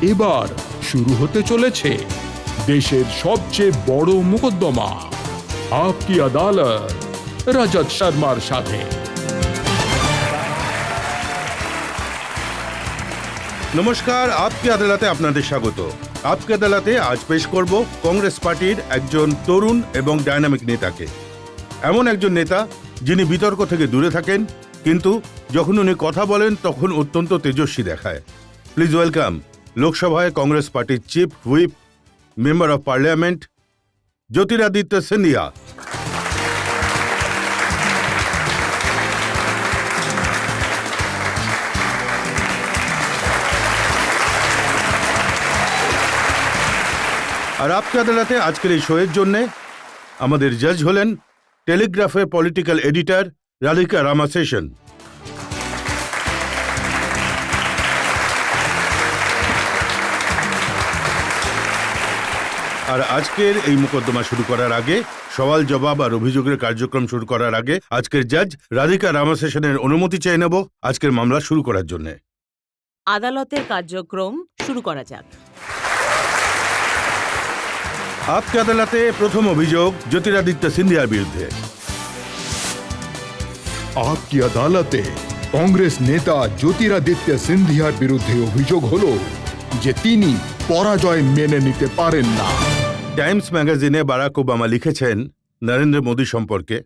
এবার শুরু হতে চলেছে দেশের সবচেয়ে বড় মোকদ্দমা আপকি আদালত রজত শর্মার সাথে। নমস্কার, আপকি আদালতে আপনাদের স্বাগত। আপকি আদালতে আজ পেশ করব কংগ্রেস পার্টির একজন তরুণ এবং ডায়নামিক নেতাকে। এমন একজন নেতা যিনি বিতর্ক থেকে দূরে থাকেন, কিন্তু যখন উনি কথা বলেন তখন অত্যন্ত তেজস্বী দেখায়। প্লিজ ওয়েলকাম লোকসভায় কংগ্রেস পার্টির chief whip, member of parliament Jyotiraditya Scindia. আর আপকি আদালতে আজকের এই শোয়ের জন্যে আমাদের জাজ হলেন টেলিগ্রাফের পলিটিক্যাল এডিটর রাধিকা রামাশেষন। আর আজকের এই মোকদ্দমা শুরু করার আগে, সওয়াল জবাব আর অভিযোগের কার্যক্রম শুরু করার আগে আজকের জাজ রাধিকা রামাশেষনের অনুমতি চেয়ে নেব আজকের মামলা শুরু করার জন্য। আদালতের কার্যক্রম শুরু করা যাক। আপকি আদালতে প্রথম অভিযোগ জ্যোতিরাদিত্য সিন্ধিয়ার বিরুদ্ধে। আপকি আদালতে কংগ্রেস নেতা জ্যোতিরাদিত্য সিন্ধিয়ার বিরুদ্ধে অভিযোগ হলো যে তিনি পরাজয় মেনে নিতে পারেন না। টাইমস ম্যাগাজিনে বারাক ওবামা লিখেছেন নরেন্দ্র মোদী সম্পর্কে,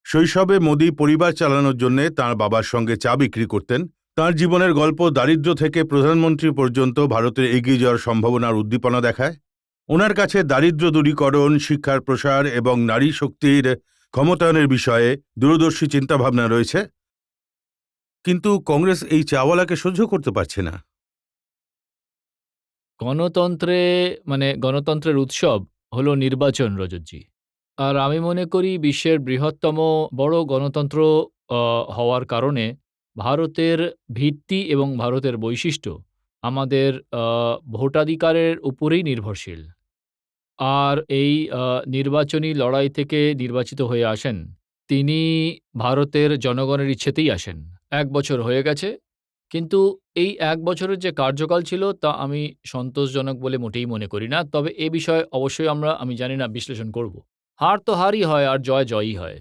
শৈশবে মোদী পরিবার চালানোর জন্য তাঁর বাবার সঙ্গে চা বিক্রি করতেন। তাঁর জীবনের গল্প দারিদ্র্য থেকে প্রধানমন্ত্রী পর্যন্ত ভারতের এগিয়ে যাওয়ার সম্ভাবনার উদ্দীপনা দেখায়। ওনার কাছে দারিদ্র্য দূরীকরণ, শিক্ষার প্রসার এবং নারী শক্তির ক্ষমতায়নের বিষয়ে দূরদর্শী চিন্তাভাবনা রয়েছে। কিন্তু কংগ্রেস এই চাওয়ালাকে সহ্য করতে পারছে না। গণতন্ত্রের উৎসব হলো নির্বাচন, রজতজি। আর আমি মনে করি বিশ্বের বৃহত্তম বড় গণতন্ত্র হওয়ার কারণে ভারতের ভিত্তি এবং ভারতের বৈশিষ্ট্য আমাদের ভোটাধিকারের উপরেই নির্ভরশীল। আর এই নির্বাচনী লড়াই থেকে নির্বাচিত হয়ে আসেন তিনি ভারতের জনগণের ইচ্ছেতেই আসেন। 1 বছর হয়ে গেছে, কিন্তু এই 1 বছরের যে কার্যকাল ছিল তা আমি সন্তোষজনক বলে মোটেই মনে করি না। তবে এ বিষয়ে অবশ্যই আমি জানি না, বিশ্লেষণ করব। হার তো হারই হয় আর জয় জয়ই হয়।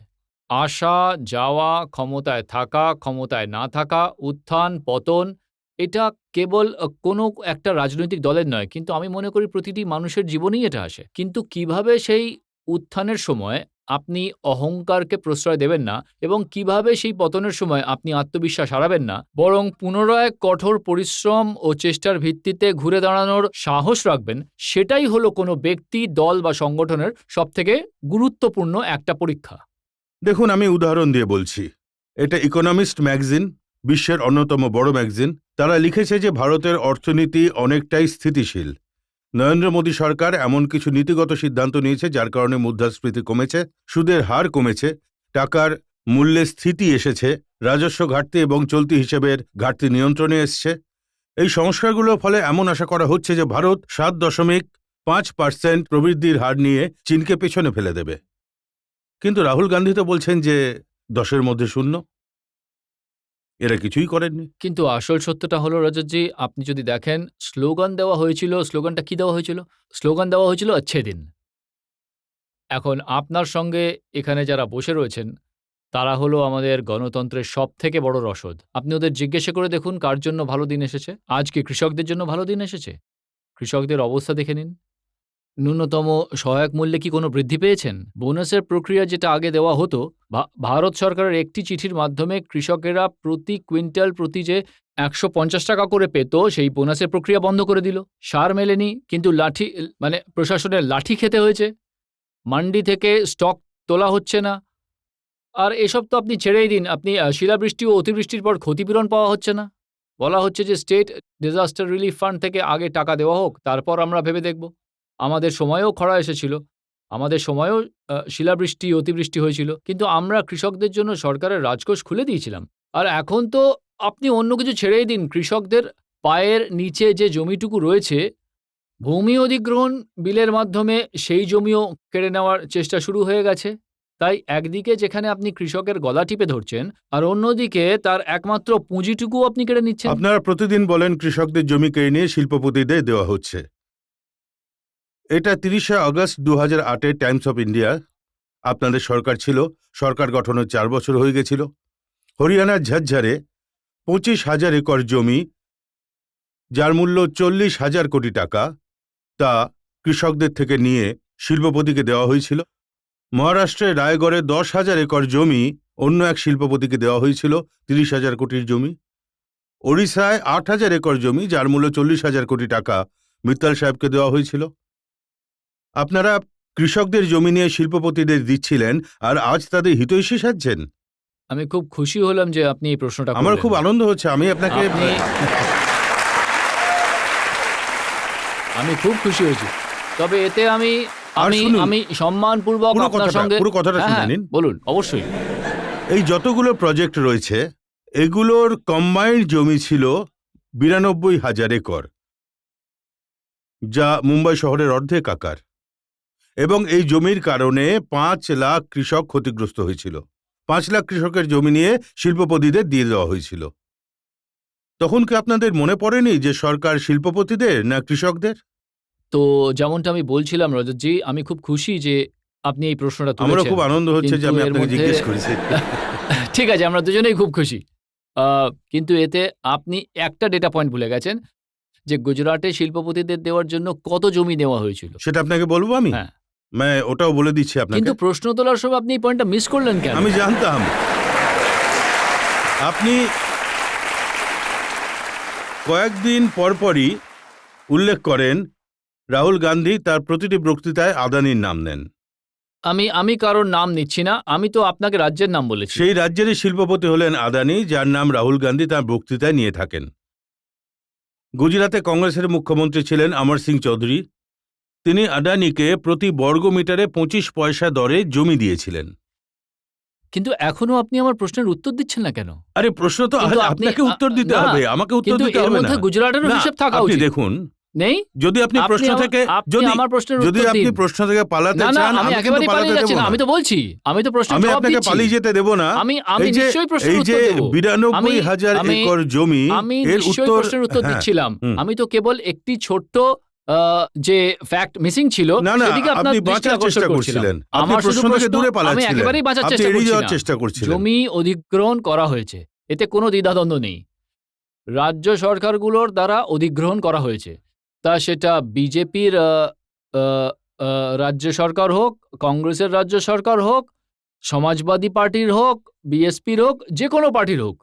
আসা যাওয়া, ক্ষমতায় থাকা, ক্ষমতায় না থাকা, উত্থান পতন, এটা কেবল কোনো একটা রাজনৈতিক দলের নয়, কিন্তু আমি মনে করি প্রতিটি মানুষের জীবনেই এটা আসে। কিন্তু কিভাবে সেই উত্থানের সময় আপনি অহংকারকে প্রশ্রয় দেবেন না এবং কিভাবে সেই পতনের সময় আপনি আত্মবিশ্বাস হারাবেন না, বরং পুনরায় কঠোর পরিশ্রম ও চেষ্টার ভিত্তিতে ঘুরে দাঁড়ানোর সাহস রাখবেন, সেটাই হলো কোনো ব্যক্তি, দল বা সংগঠনের সবথেকে গুরুত্বপূর্ণ একটা পরীক্ষা। দেখুন, আমি উদাহরণ দিয়ে বলছি। এটা ইকোনমিস্ট ম্যাগাজিন, বিশ্বের অন্যতম বড় ম্যাগাজিন। তারা লিখেছে যে ভারতের অর্থনীতি অনেকটাই স্থিতিশীল। নরেন্দ্র মোদী সরকার এমন কিছু নীতিগত সিদ্ধান্ত নিয়েছে যার কারণে মুদ্রাস্ফীতি কমেছে, সুদের হার কমেছে, টাকার মূল্যে স্থিতি এসেছে, রাজস্ব ঘাটতি এবং চলতি হিসেবের ঘাটতি নিয়ন্ত্রণে এসছে। এই সংস্কারগুলোর ফলে এমন আশা করা হচ্ছে যে ভারত 7.5% প্রবৃদ্ধির হার নিয়ে চীনকে পেছনে ফেলে দেবে। কিন্তু রাহুল গান্ধী তো বলছেন যে 10-এর মধ্যে 0। এরা কিছুই করেননি। কিন্তু আসল সত্যটা হলো, রজতজি, আপনি যদি দেখেন স্লোগান দেওয়া হয়েছিল। স্লোগানটা কি দেওয়া হয়েছিল? স্লোগান দেওয়া হয়েছিল अच्छे दिन। এখন আপনার সঙ্গে এখানে যারা বসে রয়েছেন তারা হলো আমাদের গণতন্ত্রের সবথেকে বড় রসদ। আপনি ওদের জিজ্ঞাসা করে দেখুন কার জন্য ভালো দিন এসেছে। আজ কি কৃষকদের জন্য ভালো দিন এসেছে? কৃষকদের অবস্থা দেখে নিন। ন্যূনতম সহায়ক মূল্যে কি কোনো বৃদ্ধি পেয়েছেন? বোনাসের প্রক্রিয়া যেটা আগে দেওয়া হতো, ভারত সরকারের একটি চিঠির মাধ্যমে কৃষকেরা প্রতি কুইন্টাল প্রতি যে 150 টাকা করে পেত, সেই বোনাসের প্রক্রিয়া বন্ধ করে দিল। সার মেলেনি, কিন্তু প্রশাসনের লাঠি খেতে হয়েছে। মান্ডি থেকে স্টক তোলা হচ্ছে না। আর এসব তো আপনি ছেড়েই দিন, আপনি শিলাবৃষ্টি ও অতিবৃষ্টির পর ক্ষতিপূরণ পাওয়া হচ্ছে না। বলা হচ্ছে যে স্টেট ডিজাস্টার রিলিফ ফান্ড থেকে আগে টাকা দেওয়া হোক, তারপর আমরা ভেবে দেখব। আমাদের সময়েও খরা এসেছিল, আমাদের সময়েও শিলাবৃষ্টি, অতিবৃষ্টি হয়েছিল, কিন্তু আমরা কৃষকদের জন্য সরকারের রাজকোষ খুলে দিয়েছিলাম। আর এখন তো আপনি অন্য কিছু ছেড়েই দিন, কৃষকদের পায়ের নিচে যে জমিটুকু রয়েছে, ভূমি অধিগ্রহণ বিলের মাধ্যমে সেই জমিও কেড়ে নেওয়ার চেষ্টা শুরু হয়ে গেছে। তাই একদিকে যেখানে আপনি কৃষকের গলা টিপে ধরছেন, আর অন্যদিকে তার একমাত্র পুঁজিটুকু আপনি কেড়ে নিচ্ছেন। আপনারা প্রতিদিন বলেন কৃষকদের জমি কেড়ে নিয়ে শিল্পপতিদের দেওয়া হচ্ছে। এটা 30শে আগস্ট 2008-এ টাইমস অফ ইন্ডিয়া। আপনাদের সরকার ছিল, সরকার গঠনের 4 বছর হয়ে গেছিল। হরিয়ানার ঝজ্ঝারে 25,000 একর জমি, যার মূল্য 40,000 কোটি টাকা, তা কৃষকদের থেকে নিয়ে শিল্পপতিকে দেওয়া হয়েছিল। মহারাষ্ট্রের রায়গড়ে 10,000 একর জমি অন্য এক শিল্পপতিকে দেওয়া হয়েছিল, 30,000 কোটির জমি। ওড়িশায় 8,000 একর জমি, যার মূল্য 40,000 কোটি টাকা, মিত্তাল সাহেবকে দেওয়া হয়েছিল। আপনারা কৃষকদের জমি নিয়ে শিল্পপতিদের দিচ্ছিলেন, আর আজ তাদের হিতৈষী সাজছেন। আমি খুব খুশি হলাম যে আপনি এই প্রশ্নটা আমার করলেন। খুব আনন্দ হচ্ছে। আমি খুব খুশি হয়েছি। তবে এতে আমি আর আমি শুনুন, আমি সম্মানপূর্বক আপনার সঙ্গে পুরো কথাটা হ্যাঁ, শুনে হ্যাঁ, নিন। বলুন, অবশ্যই। এই যতগুলো প্রজেক্ট রয়েছে, এগুলোর কম্বাইন্ড জমি ছিল 92,000 একর, যা মুম্বাই শহরের অর্ধেক আকার। এবং এই জমির কারণে 5 লাখ কৃষক ক্ষতিগ্রস্ত হয়েছিল। 5 লাখ কৃষকের জমি নিয়ে শিল্পপতিদের দিয়ে দেওয়া হয়েছিল। তখন কি আপনাদের মনে পড়েনি যে সরকার শিল্পপতিদের না কৃষকদের? তো যেমনটা আমি বলছিলাম রজতজি, আমি খুব খুশি যে আপনি এই প্রশ্নটা তুলেছেন। আমারও খুব আনন্দ হচ্ছে যে কিন্তু আমি এর আপনাকে মধ্যে জিজ্ঞেস করেছি। ঠিক আছে, আমরা দুজনেই খুব খুশি। কিন্তু এতে আপনি একটা ডেটা পয়েন্ট ভুলে গেছেন, যে গুজরাটে শিল্পপতিদের দেওয়ার জন্য কত জমি নেওয়া হয়েছিল। সেটা আপনাকে বলবো আমি? হ্যাঁ। ওটাও বলে দিচ্ছি আপনাকে। কিন্তু প্রশ্ন তোলার সময় আপনি এই পয়েন্টটা মিস করলেন কেন? আমি জানতাম। আপনি কয়েকদিন পরপরই উল্লেখ করেন রাহুল গান্ধী তার প্রতিটি বক্তৃতায় আদানির নাম নেন। আমি কারোর নাম নিচ্ছি না, আমি তো আপনাকে রাজ্যের নাম বলেছি। সেই রাজ্যেরই শিল্পপতি হলেন আদানি, যার নাম রাহুল গান্ধী তার বক্তৃতায় নিয়ে থাকেন। গুজরাতে কংগ্রেসের মুখ্যমন্ত্রী ছিলেন অমর সিং চৌধুরী। তিনি আদানিকে প্রতি বর্গ মিটারে 25 পয়সা দরে জমি দিয়েছিলেন। কিন্তু এখনো আপনি আমার প্রশ্নের উত্তর দিচ্ছেন না কেন? আরে প্রশ্ন তো কিন্তু আপনাকে উত্তর দিতে না, হবে, আমাকে উত্তর কিন্তু দিতে এর হবে না। মধ্যে গুজরাটেরও না, হিসেব থাকা আপনি উচিত। দেখুন, নেই? যদি আপনি প্রশ্ন থেকে আমার প্রশ্নের যদি উত্তর আপনি দিন। প্রশ্ন থেকে পালাতে না, চান, আমি আমি কিন্তু একেবারেই পালাতে পালিয়ে দেব যাচ্ছি না। না। আমি তো বলছি, আমি তো প্রশ্নের আমি জবাব আপনাকে দিচ্ছি। পালিয়ে যেতে দেব না। আমি এই যে নিশ্চয়ই প্রশ্নের এই যে উত্তর দেব। 92,000 একর জমি, আমি এর নিশ্চয়ই উত্তর প্রশ্নের উত্তর হ্যাঁ, দিচ্ছিলাম। হুম। আমি তো কেবল একটি ছোট্ট যে ফ্যাক্ট মিসিং ছিল, না, সেদিকে আপনার আপনি দৃষ্টি বাঁচার আকর্ষণ চেষ্টা করছিলাম। করছিলেন। আপনি আমার শুধু প্রশ্ন থেকে দূরে আমি পালাচ্ছিলেন। একেবারেই বাঁচার আপনি চেষ্টা এড়িয়ে করছি যাওয়ার না। চেষ্টা করছিলেন। জমি অধিগ্রহণ করা হয়েছে, এতে কোনো দ্বিধাদ্বন্দ্ব নেই। রাজ্য সরকারগুলোর দ্বারা অধিগ্রহণ করা হয়েছে, তা সেটা বিজেপির রাজ্য সরকার হোক, কংগ্রেসের রাজ্য সরকার হোক, সমাজবাদী পার্টির হোক, বিএসপির হোক, যে কোনো পার্টির হোক,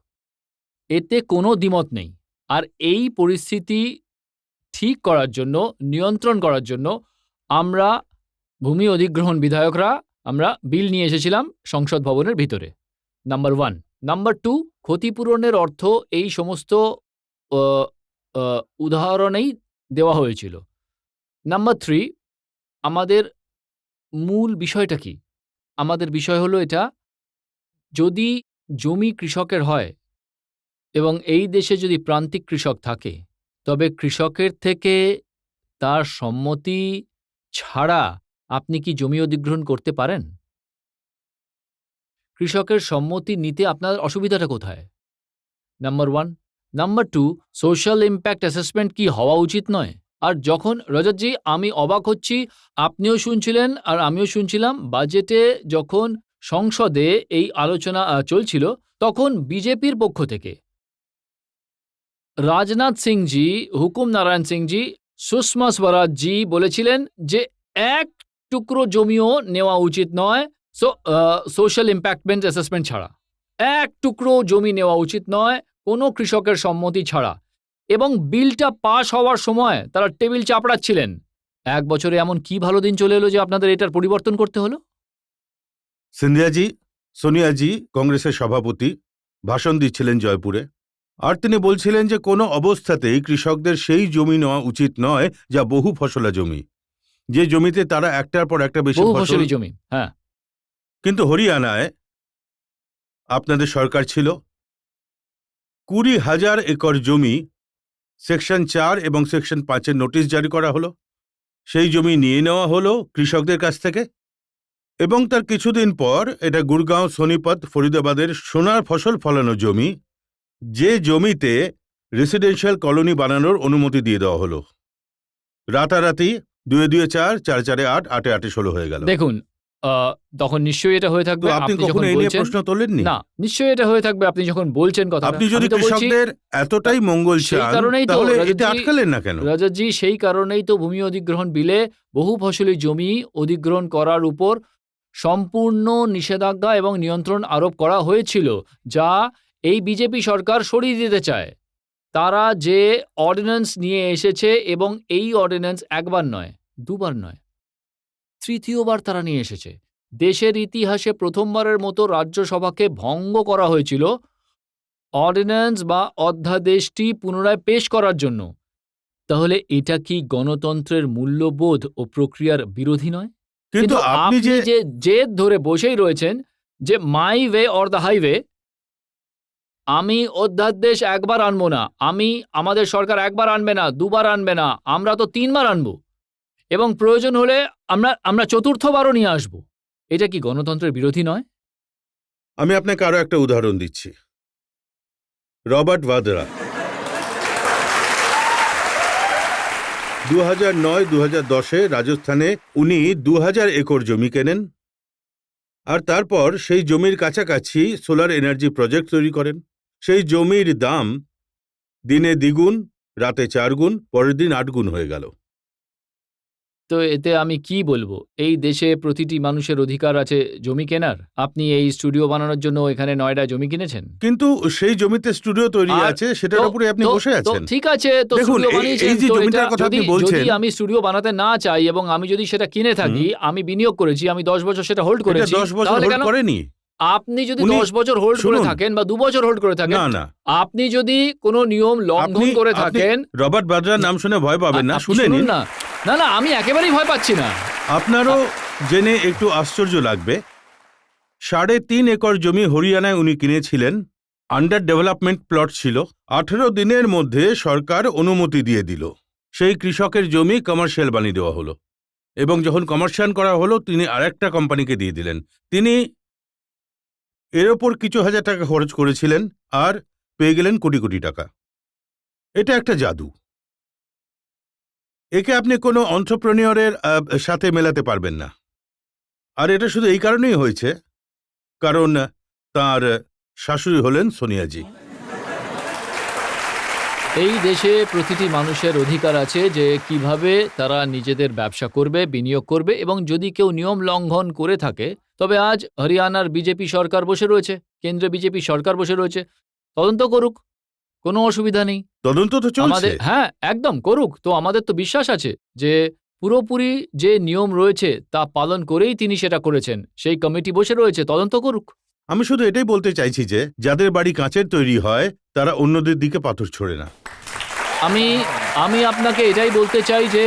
এতে কোনো দ্বিমত নেই। আর এই পরিস্থিতি ঠিক করার জন্য, নিয়ন্ত্রণ করার জন্য আমরা ভূমি অধিগ্রহণ বিধায়করা আমরা বিল নিয়ে এসেছিলাম সংসদ ভবনের ভিতরে। নাম্বার 1। নাম্বার 2, ক্ষতিপূরণের অর্থ এই সমস্ত উদাহরণেই দেওয়া হয়েছিল। নাম্বার 3, আমাদের মূল বিষয়টা কি? আমাদের বিষয় হলো এটা, যদি জমি কৃষকের হয় এবং এই দেশে যদি প্রান্তিক কৃষক থাকে, তবে কৃষকের থেকে তার সম্মতি ছাড়া আপনি কি জমি অধিগ্রহণ করতে পারেন? কৃষকের সম্মতি নিতে আপনার অসুবিধাটা কোথায়? Number 1। Number 2, social impact assessment কি হওয়া উচিত নয়? আর যখন রজতজি, আমি অবাক হচ্ছি, আপনিও শুনছিলেন আর আমিও শুনছিলাম, বাজেটে যখন সংসদে এই আলোচনা চলছিল, তখন বিজেপির পক্ষ থেকে রাজনাথ সিংজি, হুকুম নারায়ণ সিংজি, সুষমা স্বরাজজি বলেছিলেন যে এক টুকরো জমিও নেওয়া উচিত নয় সোশ্যাল ইম্প্যাক্টমেন্ট অ্যাসেসমেন্ট ছাড়া। এক টুকরো জমি নেওয়া উচিত নয় কোনো কৃষকের সম্মতি ছাড়া। এবং বিলটা পাশ হওয়ার সময় তারা টেবিল চাপড়াচ্ছিলেন। 1 বছরে এমন কি ভালো দিন চলে এলো যে আপনাদের এটার পরিবর্তন করতে হলো? সিন্ধিয়াজি, সোনিয়াজি কংগ্রেসের সভাপতি ভাষণ দিচ্ছিলেন জয়পুরে, আর তিনি বলছিলেন যে কোনো অবস্থাতেই কৃষকদের সেই জমি নেওয়া উচিত নয় যা বহু ফসলা জমি, যে জমিতে তারা একটার পর একটা বেশি বহু ফসল। ফসলি জমি, হ্যাঁ। কিন্তু হরিয়ানায় আপনাদের সরকার ছিল, 20,000 একর জমি সেকশন 4 এবং সেকশন 5-এর নোটিশ জারি করা হলো। সেই জমি নিয়ে নেওয়া হলো কৃষকদের কাছ থেকে। এবং তার কিছুদিন পর এটা গুরগাঁও, সোনিপত, ফরিদাবাদের সোনার ফসল ফলানো জমি, যে জমিতে রেসিডেন্সিয়াল কলোনি বানানোর অনুমতি দিয়ে দেওয়া হলো। রাতারাতি 2-2 4, 4-4 8, 8-8 16 হয়ে গেল। দেখুন, তখন নিশ্চয়ই এটা হয়ে থাকবে। তো আপনি যখন কখনো এই নিয়ে বলছেন- প্রশ্ন তোলেননি? না, নিশ্চয়ই এটা হয়ে থাকবে আপনি যখন বলছেন কথা। আপনি যদি কৃষকদের এতটাই মঙ্গল সেই চান কারণেই তো তাহলে রাজতজি- এটা আটকালেন না কেন? রজতজি, সেই কারণেই তো ভূমি অধিগ্রহণ বিলে বহু ফসলি জমি অধিগ্রহণ করার উপর সম্পূর্ণ নিষেধাজ্ঞা এবং নিয়ন্ত্রণ আরোপ করা হয়েছিল, যা এই বিজেপি সরকার সরিয়ে দিতে চায়। তারা যে অর্ডিন্যান্স নিয়ে এসেছে, এবং এই অর্ডিন্যান্স একবার নয়, দুবার নয়, তৃতীয়বার তারা নিয়ে এসেছে। দেশের ইতিহাসে প্রথমবারের মতো রাজ্যসভাকে ভঙ্গ করা হয়েছিল অর্ডিন্যান্স বা অধ্যাদেশটি পুনরায় পেশ করার জন্য। তাহলে এটা কি গণতন্ত্রের মূল্যবোধ ও প্রক্রিয়ার বিরোধী নয়? কিন্তু আপনি যে জেদ ধরে বসেই রয়েছেন যে my way or the highway, আমি অধ্যাদেশ একবার আনবো না, আমাদের সরকার একবার আনবে না, দুবার আনবে না, আমরা তো 3 বার আনবো, এবং প্রয়োজন হলে আমরা চতুর্থবারও নিয়ে আসবো। এটা কি গণতন্ত্রের বিরোধী নয়? আমি আপনাকে আরো একটা উদাহরণ দিচ্ছি। রবার্ট ভাদ্রা 2009-2010-এ রাজস্থানে উনি 2000 একর জমি কেনেন, আর তারপর সেই জমির কাছাকাছি সোলার এনার্জি প্রজেক্ট তৈরি করেন। সেই জমির দাম দিনে দ্বিগুণ, রাতে 4 গুণ, পরের দিন 8 গুণ হয়ে গেল। তো এতে আমি কি বলবো? এই দেশে প্রতিটি মানুষের অধিকার আছে জমি কেনার। আপনি এই স্টুডিও বানানোর জন্য এখানে নয়ডায় জমি কিনেছেন। কিন্তু সেই জমিতে স্টুডিও তৈরি আর আছে, সেটার উপরে আপনি বসে আছেন। ঠিক আছে, তো দেখুন, স্টুডিও এই বানিয়েছেন, যে তো জমিটার এটা কথা আপনি যদি বলছেন- আমি স্টুডিও বানাতে না চাই এবং আমি যদি সেটা কিনে থাকি, আমি বিনিয়োগ করেছি, আমি 10 বছর সেটা হোল্ড এটা করেছি, 10 বছর তাহলে হোল্ড কেন? করেনি। আপনি যদি উনি- 10 বছর হোল্ড করে শুনুন। থাকেন বা 2 বছর হোল্ড করে থাকেন, না, না। আপনি যদি কোনো নিয়ম লঙ্ঘন করে থাকেন, রবার্ট ভাদ্রার নাম শুনে ভয় পাবেন না, আপনি শুনে শুনুন নিন। না। না না, আমি একেবারেই ভয় পাচ্ছি না। আপনারও জেনে একটু আশ্চর্য লাগবে, 3.5 একর জমি হরিয়ানায় উনি কিনেছিলেন। আন্ডার ডেভেলপমেন্ট প্লট ছিল। 18 দিনের মধ্যে সরকার অনুমতি দিয়ে দিল। সেই কৃষকের জমি কমার্শিয়াল বানিয়ে দেওয়া হলো, এবং যখন কমার্শিয়াল করা হলো তিনি আরেকটা কোম্পানিকে দিয়ে দিলেন। তিনি এর ওপর কিছু হাজার টাকা খরচ করেছিলেন আর পেয়ে গেলেন কোটি কোটি টাকা। এটা একটা জাদু। একে আপনি কোনো এন্টারপ্রেনিয়রের সাথে মেলাতে পারবেন না। আর এটা শুধু এই কারণেই হয়েছে কারণ তার শাশুড়ি হলেন সোনিয়াজি। এই দেশে প্রতিটি মানুষের অধিকার আছে যে কিভাবে তারা নিজেদের ব্যবসা করবে, বিনিয়োগ করবে, এবং যদি কেউ নিয়ম লঙ্ঘন করে থাকে, তবে আজ হরিয়ানার বিজেপি সরকার বসে রয়েছে, কেন্দ্রে বিজেপি সরকার বসে রয়েছে, তদন্ত করুক, কোনো অসুবিধা নেই। তদন্ত তো চলছে। হ্যাঁ, একদম করুক। তো আমাদের তো বিশ্বাস আছে যে পুরোপুরি যে নিয়ম রয়েছে তা পালন করেই তিনি সেটা করেছেন। সেই কমিটি বসে রয়েছে, তদন্ত করুক। আমি শুধু এটাই বলতে চাইছি যে যাদের বাড়ি কাঁচের তৈরি হয় তারা অন্যদের দিকে পাথর ছোড়ে না। আমি আপনাকে এটাই বলতে চাই যে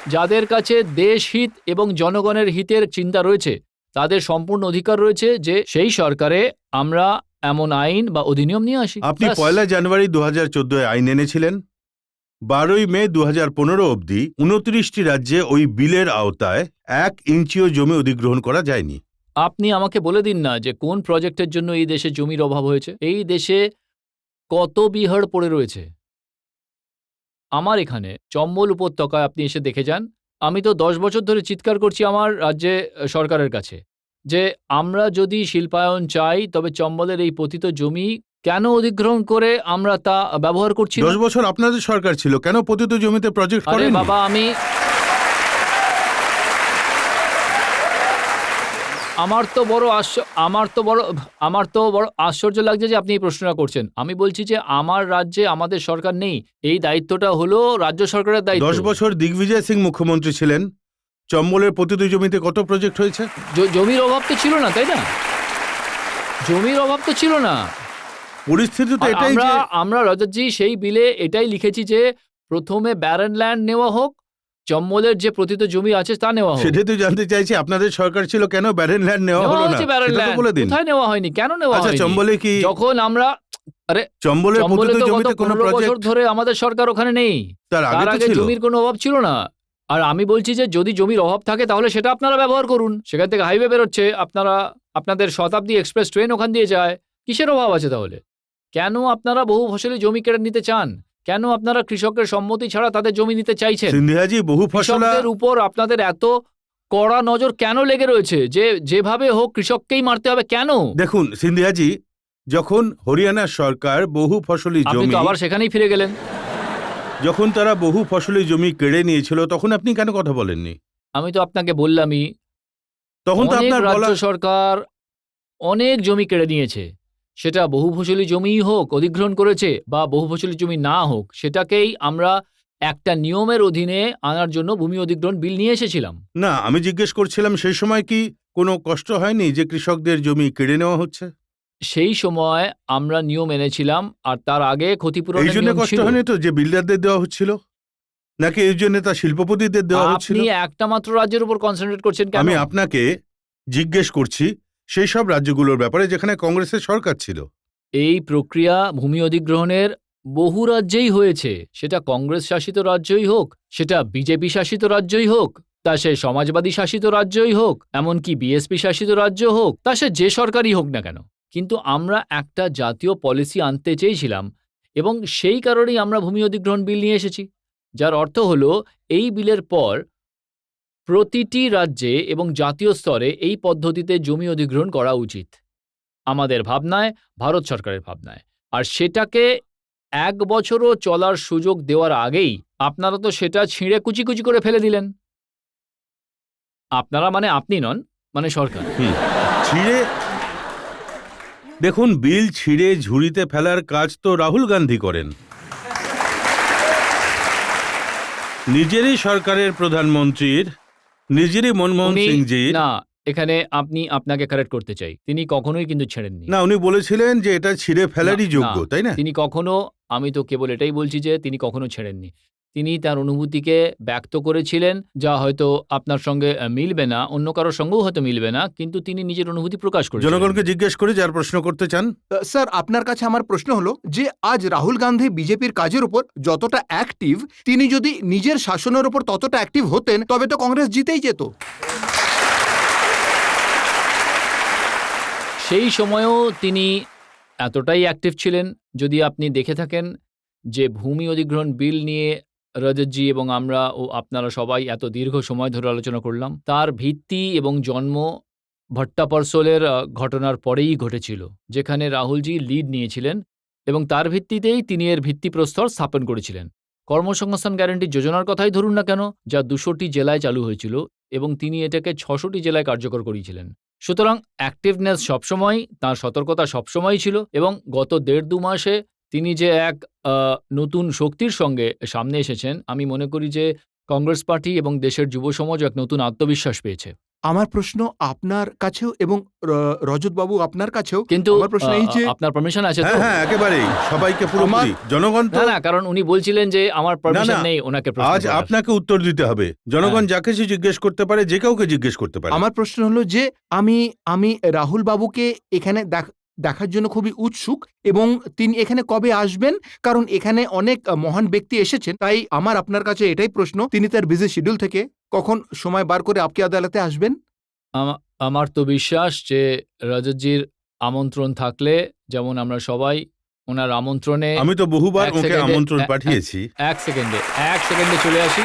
যাদের কাছে দেশ হিত এবং জনগণের হিতের চিন্তা রয়েছে, তাদের সম্পূর্ণ অধিকার রয়েছে যে সেই সরকারে আমরা এমন আইন বা অধিনিয়ম নিয়ে আসি। আপনি ব্যাস। 1 জানুয়ারি 2014 আইন এনেছিলেন। 12 মে 2015 অবধি 29টি রাজ্যে ওই বিলের আওতায় 1 ইঞ্চিও জমি অধিগ্রহণ করা যায়নি। আপনি আমাকে বলে দিন না যে কোন প্রজেক্টের জন্য এই দেশে জমির অভাব হয়েছে। এই দেশে কত বিহার পড়ে রয়েছে। আমার এখানে চম্বল উপত্যকায় আপনি এসে দেখে যান। আমি তো 10 বছর ধরে চিৎকার করছি আমার রাজ্যে সরকারের কাছে যে আমরা যদি শিল্পায়ন চাই, তবে চম্বলের এই পতিত জমি কেন অধিগ্রহণ করে আমরা তা ব্যবহার করছি না? 10 বছর আপনাদের সরকার ছিল, কেন পতিত জমিতে প্রজেক্ট আরে করেন? বাবা, আমার তো বড় আশ্চর্য লাগছে যে আপনি এই প্রশ্নটা করছেন। আমি বলছি যে আমার রাজ্যে আমাদের সরকার নেই, এই দায়িত্বটা হলো রাজ্য সরকারের দায়িত্ব। 10 বছর দিগ্বিজয় সিং মুখ্যমন্ত্রী ছিলেন। চম্বলের পতিত জমিতে কত প্রজেক্ট হয়েছে? জমির অভাব তো ছিল না, তাই না? জমির অভাব তো ছিল না। পরিস্থিতি তো এটাই যে আমরা রজতজি সেই বিলে এটাই লিখেছি যে প্রথমে ব্যারন ল্যান্ড নেওয়া হোক, চম্বলের যে পতিত জমি আছে তা নেওয়া হোক। সেটাই তো জানতে চাইছি, আপনাদের সরকার ছিল, কেন ব্যারেন ল্যান্ড নেওয়া হলো না? সেটা তো বলে দিন। কোথায় নেওয়া হয়নি? কেন নেওয়া আচ্ছা, হয়নি? চম্বলে কি যখন আমরা চম্বলের চম্বলে পতিত তো গত জমিতে কোনো 15 বছর প্রজেক্ট ধরে আমাদের সরকার ওখানে নেই। তার তার আগে তো আগে ছিল? জমির কোনো অভাব ছিল না। আর আমি বলছি যে যদি জমির অভাব থাকে তাহলে সেটা আপনারা ব্যবহার করুন। সেখান থেকে হাইওয়ে বেরোচ্ছে, আপনাদের শতাব্দী এক্সপ্রেস ট্রেন ওখান দিয়ে যায়। কিসের অভাব আছে তাহলে? কেন আপনারা বহু ফসলি জমি কেড়ে নিতে চান? কেন আপনারা কৃষকের সম্মতি ছাড়া তাদের জমি নিতে চাইছেন? সিন্ধিয়াজি, বহু ফসলা কৃষকদের উপর আপনাদের এত কড়া নজর কেন লেগে রয়েছে যে যেভাবে হোক কৃষককেই মারতে হবে কেন? দেখুন সিন্ধিয়াজি, যখন হরিয়ানার সরকার বহু ফসলি আপনি জমি তো আবার সেখানেই ফিরে গেলেন। যখন তারা বহু ফসলি জমি কেড়ে নিয়েছিল তখন আপনি কেন কথা বলেননি? আমি তো আপনাকে বললামই, তখন তো অনেক আপনার বলা রাজ্য সরকার অনেক জমি কেড়ে নিয়েছে। সেটা বহুফসলি জমিই হোক, অধিগ্রহণ করেছে, বা বহুফসলি জমি না হোক, সেটাকেই আমরা একটা নিয়মের অধীনে আনার জন্য ভূমি অধিগ্রহণ বিল নিয়ে এসেছিলাম। না, আমি জিজ্ঞেস করছিলাম সেই সময় কি কোনো কষ্ট হয়নি যে কৃষকদের জমি কেড়ে নেওয়া হচ্ছে? সেই সময় আমরা নিয়ম এনেছিলাম, আর তার আগে এই ক্ষতিপূরণের জন্য নিয়ম কষ্ট ছিল। হয়নি তো যে বিল্ডারদের দেওয়া হচ্ছিল, নাকি এই জন্য তা শিল্পপতিদের দেওয়া হচ্ছিল? আপনি একটা মাত্র রাজ্যের উপর কনসেন্ট্রেট করছেন কেন? আমি আপনাকে জিজ্ঞেস করছি সেই সব রাজ্যগুলোর ব্যাপারে যেখানে কংগ্রেসের সরকার ছিল। এই প্রক্রিয়া ভূমি অধিগ্রহণের বহু রাজ্যেই হয়েছে। সেটা কংগ্রেস শাসিত রাজ্যই হোক, সেটা বিজেপি শাসিত রাজ্যই হোক, তা সে সমাজবাদী শাসিত রাজ্যই হোক, এমনকি বিএসপি শাসিত রাজ্য হোক, তা সে যে সরকারই হোক না কেন। কিন্তু আমরা একটা জাতীয় পলিসি আনতে চেয়েছিলাম এবং সেই কারণেই আমরা ভূমি অধিগ্রহণ বিল নিয়ে এসেছি, যার অর্থ হলো এই বিলের পর প্রতিটি রাজ্যে এবং জাতীয় স্তরে এই পদ্ধতিতে জমি অধিগ্রহণ করা উচিত আমাদের ভাবনায়, ভারত সরকারের ভাবনায়। আর সেটাকে 1 বছরও চলার সুযোগ দেওয়ার আগেই আপনারা তো সেটা ছিঁড়ে কুচি কুচি করে ফেলে দিলেন। আপনারা মানে আপনি নন, মানে সরকার। ছিঁড়ে দেখুন, বিল ছিঁড়ে ঝুড়িতে ফেলার কাজ তো রাহুল গান্ধী করেন। নিজেরই সরকারের প্রধানমন্ত্রীর, নিজেরই মনমোহন উনি- সিংজির। না, এখানে আপনাকে কারেক্ট করতে চাই, তিনি কখনোই কিন্তু ছেড়েননি। না, উনি বলেছিলেন যে এটা ছিঁড়ে ফেলারই না, যোগ্য, না, তাই না? তিনি কখনো, আমি তো কেবল এটাই বলছি যে তিনি কখনো ছেড়েননি। তিনি তার অনুভূতিকে ব্যক্ত করেছিলেন, যা হয়তো আপনার সঙ্গে মিলবে না, অন্য কারোর সঙ্গেও হয়তো মিলবে না, কিন্তু তিনি নিজের অনুভূতি প্রকাশ করেছেন। জনগণকে জিজ্ঞেস করে যার প্রশ্ন করতে চান। স্যার, আপনার কাছে আমার প্রশ্ন হলো যে আজ রাহুল গান্ধী বিজেপির কাজের উপর যতটা অ্যাক্টিভ, তিনি যদি নিজের শাসনের উপর ততটা অ্যাক্টিভ হতেন তবে তো কংগ্রেস জিতেই যেত। সেই সময়েও তিনি এতটাই অ্যাক্টিভ ছিলেন। যদি আপনি দেখে থাকেন যে ভূমি অধিগ্রহণ বিল নিয়ে রজতজি এবং আমরা ও আপনারা সবাই এত দীর্ঘ সময় ধরে আলোচনা করলাম, তার ভিত্তি এবং জন্ম ভট্টাপারসোলের ঘটনার পরেই ঘটেছিল, যেখানে রাহুলজি লিড নিয়েছিলেন এবং তার ভিত্তিতেই তিনি এর ভিত্তিপ্রস্তর স্থাপন করেছিলেন। কর্মসংস্থান গ্যারান্টি যোজনার কথাই ধরুন না কেন, যা 200টি জেলায় চালু হয়েছিল এবং তিনি এটাকে 600টি জেলায় কার্যকর করিয়েছিলেন। সুতরাং অ্যাক্টিভনেস সবসময়, তাঁর সতর্কতা সবসময়ই ছিল, এবং গত 1.5-2 মাসে তিনি যে এক নতুন শক্তির সঙ্গে সামনে এসেছেন, আমি মনে করি যে কংগ্রেস পার্টি এবং দেশের যুব সমাজ এক নতুন আত্মবিশ্বাস পেয়েছে। আমার প্রশ্ন আপনার কাছেও এবং রজতবাবু আপনার কাছেও। কিন্তু আমার প্রশ্ন এই যে আপনার পারমিশন আছে তো? হ্যাঁ হ্যাঁ, একেবারেই সবাইকে পুরোপুরি। আমার- জনগণ তো না না, কারণ উনি বলছিলেন যে আমার পারমিশন না, নেই ওনাকে প্রশ্ন আজ করার। আপনাকে উত্তর দিতে হবে। জনগণ যা কিছু জিজ্ঞেস করতে পারে, যে কাউকে জিজ্ঞেস করতে পারে। আমার প্রশ্ন হলো যে আমি রাহুল বাবুকে এখানে দেখার জন্য খুবই উৎসুক, এবং তিনি এখানে কবে আসবেন, কারণ এখানে অনেক মহান ব্যক্তি এসেছেন। তাই আমার আপনার কাছে এটাই প্রশ্ন, তিনি তার বিজি শিডিউল থেকে কখন সময় বার করে আপকি আদালতে আসবেন? আমার তো বিশ্বাস যে রজতজির আমন্ত্রণ থাকলে, যেমন আমরা সবাই ওনার আমন্ত্রণে আমি তো বহুবার এক ওকে সেকেন্ডে- আমন্ত্রণ এক- পাঠিয়েছি। এক সেকেন্ডে চলে আসি।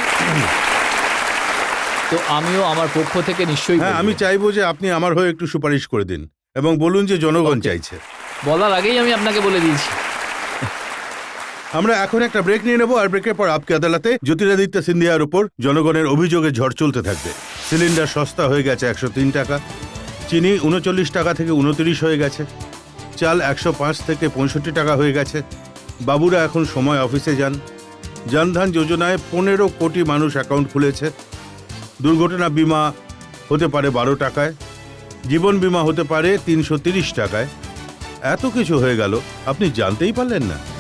তো আমিও আমার পক্ষ থেকে নিশ্চয়ই হ্যাঁ, বলবো। আমি চাইবো যে আপনি আমার হয়ে একটু সুপারিশ করে দিন এবং বলুন যে জনগণ Okay. চাইছে। বলার আগেই আমি আপনাকে বলে দিয়েছি। আমরা এখন একটা ব্রেক নিয়ে নেব, আর ব্রেকের পর আপকে আদালতে জ্যোতিরাদিত্য সিন্ধিয়ার উপর জনগণের অভিযোগে ঝড় চলতে থাকবে। সিলিন্ডার সস্তা হয়ে গেছে 103 টাকা, চিনি 39 টাকা থেকে 29 হয়ে গেছে, চাল 105 থেকে 65 টাকা হয়ে গেছে, বাবুরা এখন সময় অফিসে যান, জনধন যোজনায় 15 কোটি মানুষ অ্যাকাউন্ট খুলেছে, দুর্ঘটনা বিমা হতে পারে 12 টাকায়, জীবন বিমা হতে পারে 330 টাকায়। এত কিছু হয়ে গেল, আপনি জানতেই পারলেন না।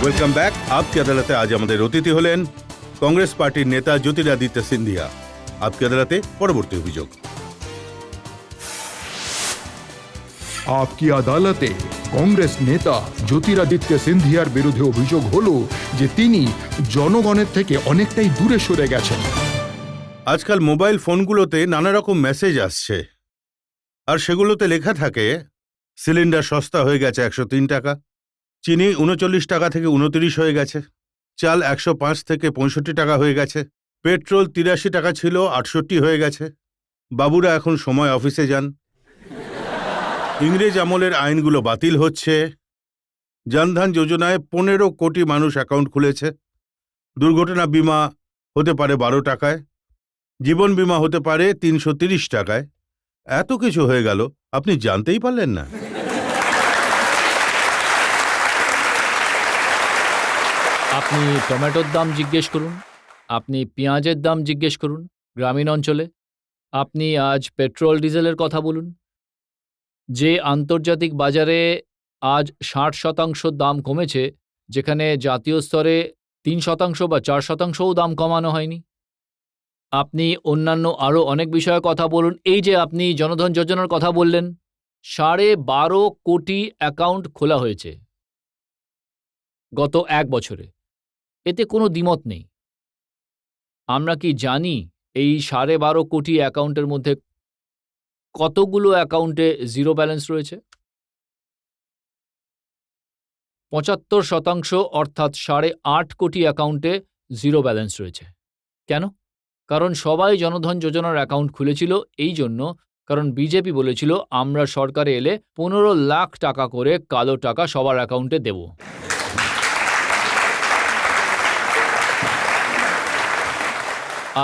Welcome back. আপকে আদালতে আজ আমাদের অতিথি হলেন কংগ্রেস পার্টির নেতা জ্যোতিরাদিত্য সিন্ধিয়া। আপকে আদালতে পরবর্তী অভিযোগ। আপকি আদালতে কংগ্রেস নেতা জ্যোতিরাদিত্য সিন্ধিয়ার বিরুদ্ধে অভিযোগ হলো যে তিনি জনগণের থেকে অনেকটাই দূরে সরে গেছেন। আজকাল মোবাইল ফোনগুলোতে নানা রকম মেসেজ আসছে, আর সেগুলোতে লেখা থাকে সিলিন্ডার সস্তা হয়ে গেছে 103 টাকা, চিনি 39 টাকা থেকে 29 হয়ে গেছে, চাল 105 থেকে 65 টাকা হয়ে গেছে, পেট্রোল 83 টাকা ছিল 68 হয়ে গেছে, বাবুরা এখন সময় অফিসে যান, ইংরেজ আমলের আইনগুলো বাতিল হচ্ছে, জনধন যোজনায় 15 কোটি মানুষ অ্যাকাউন্ট খুলেছে, দুর্ঘটনা বীমা হতে পারে 12 টাকায়, জীবন বীমা হতে পারে 330 টাকায়। এত কিছু হয়ে গেল, আপনি জানতেই পারলেন না। আপনি টমেটোর দাম জিজ্ঞেস করুন, আপনি পেঁয়াজের দাম জিজ্ঞেস করুন গ্রামীণ অঞ্চলে, আপনি আজ পেট্রোল ডিজেলের কথা বলুন, যে আন্তর্জাতিক বাজারে আজ 60% দাম কমেছে, যেখানে জাতীয় স্তরে 3% বা 4%ও দাম কমানো হয়নি। আপনি অন্যান্য আরও অনেক বিষয়ে কথা বলুন। এই যে আপনি জনধন যোজনার কথা বললেন, 12.5 কোটি অ্যাকাউন্ট খোলা হয়েছে গত 1 বছরে, এতে কোনো দ্বিমত নেই। আমরা কি জানি এই 12.5 কোটি অ্যাকাউন্টের মধ্যে কতগুলো অ্যাকাউন্টে জিরো ব্যালেন্স রয়েছে? 75% অর্থাৎ 8.5 কোটি অ্যাকাউন্টে জিরো ব্যালেন্স রয়েছে। কেন? কারণ সবাই জনধন যোজনার অ্যাকাউন্ট খুলেছিল এই জন্য, কারণ বিজেপি বলেছিল আমরা সরকারে এলে 15 লাখ টাকা করে কালো টাকা সবার অ্যাকাউন্টে দেব।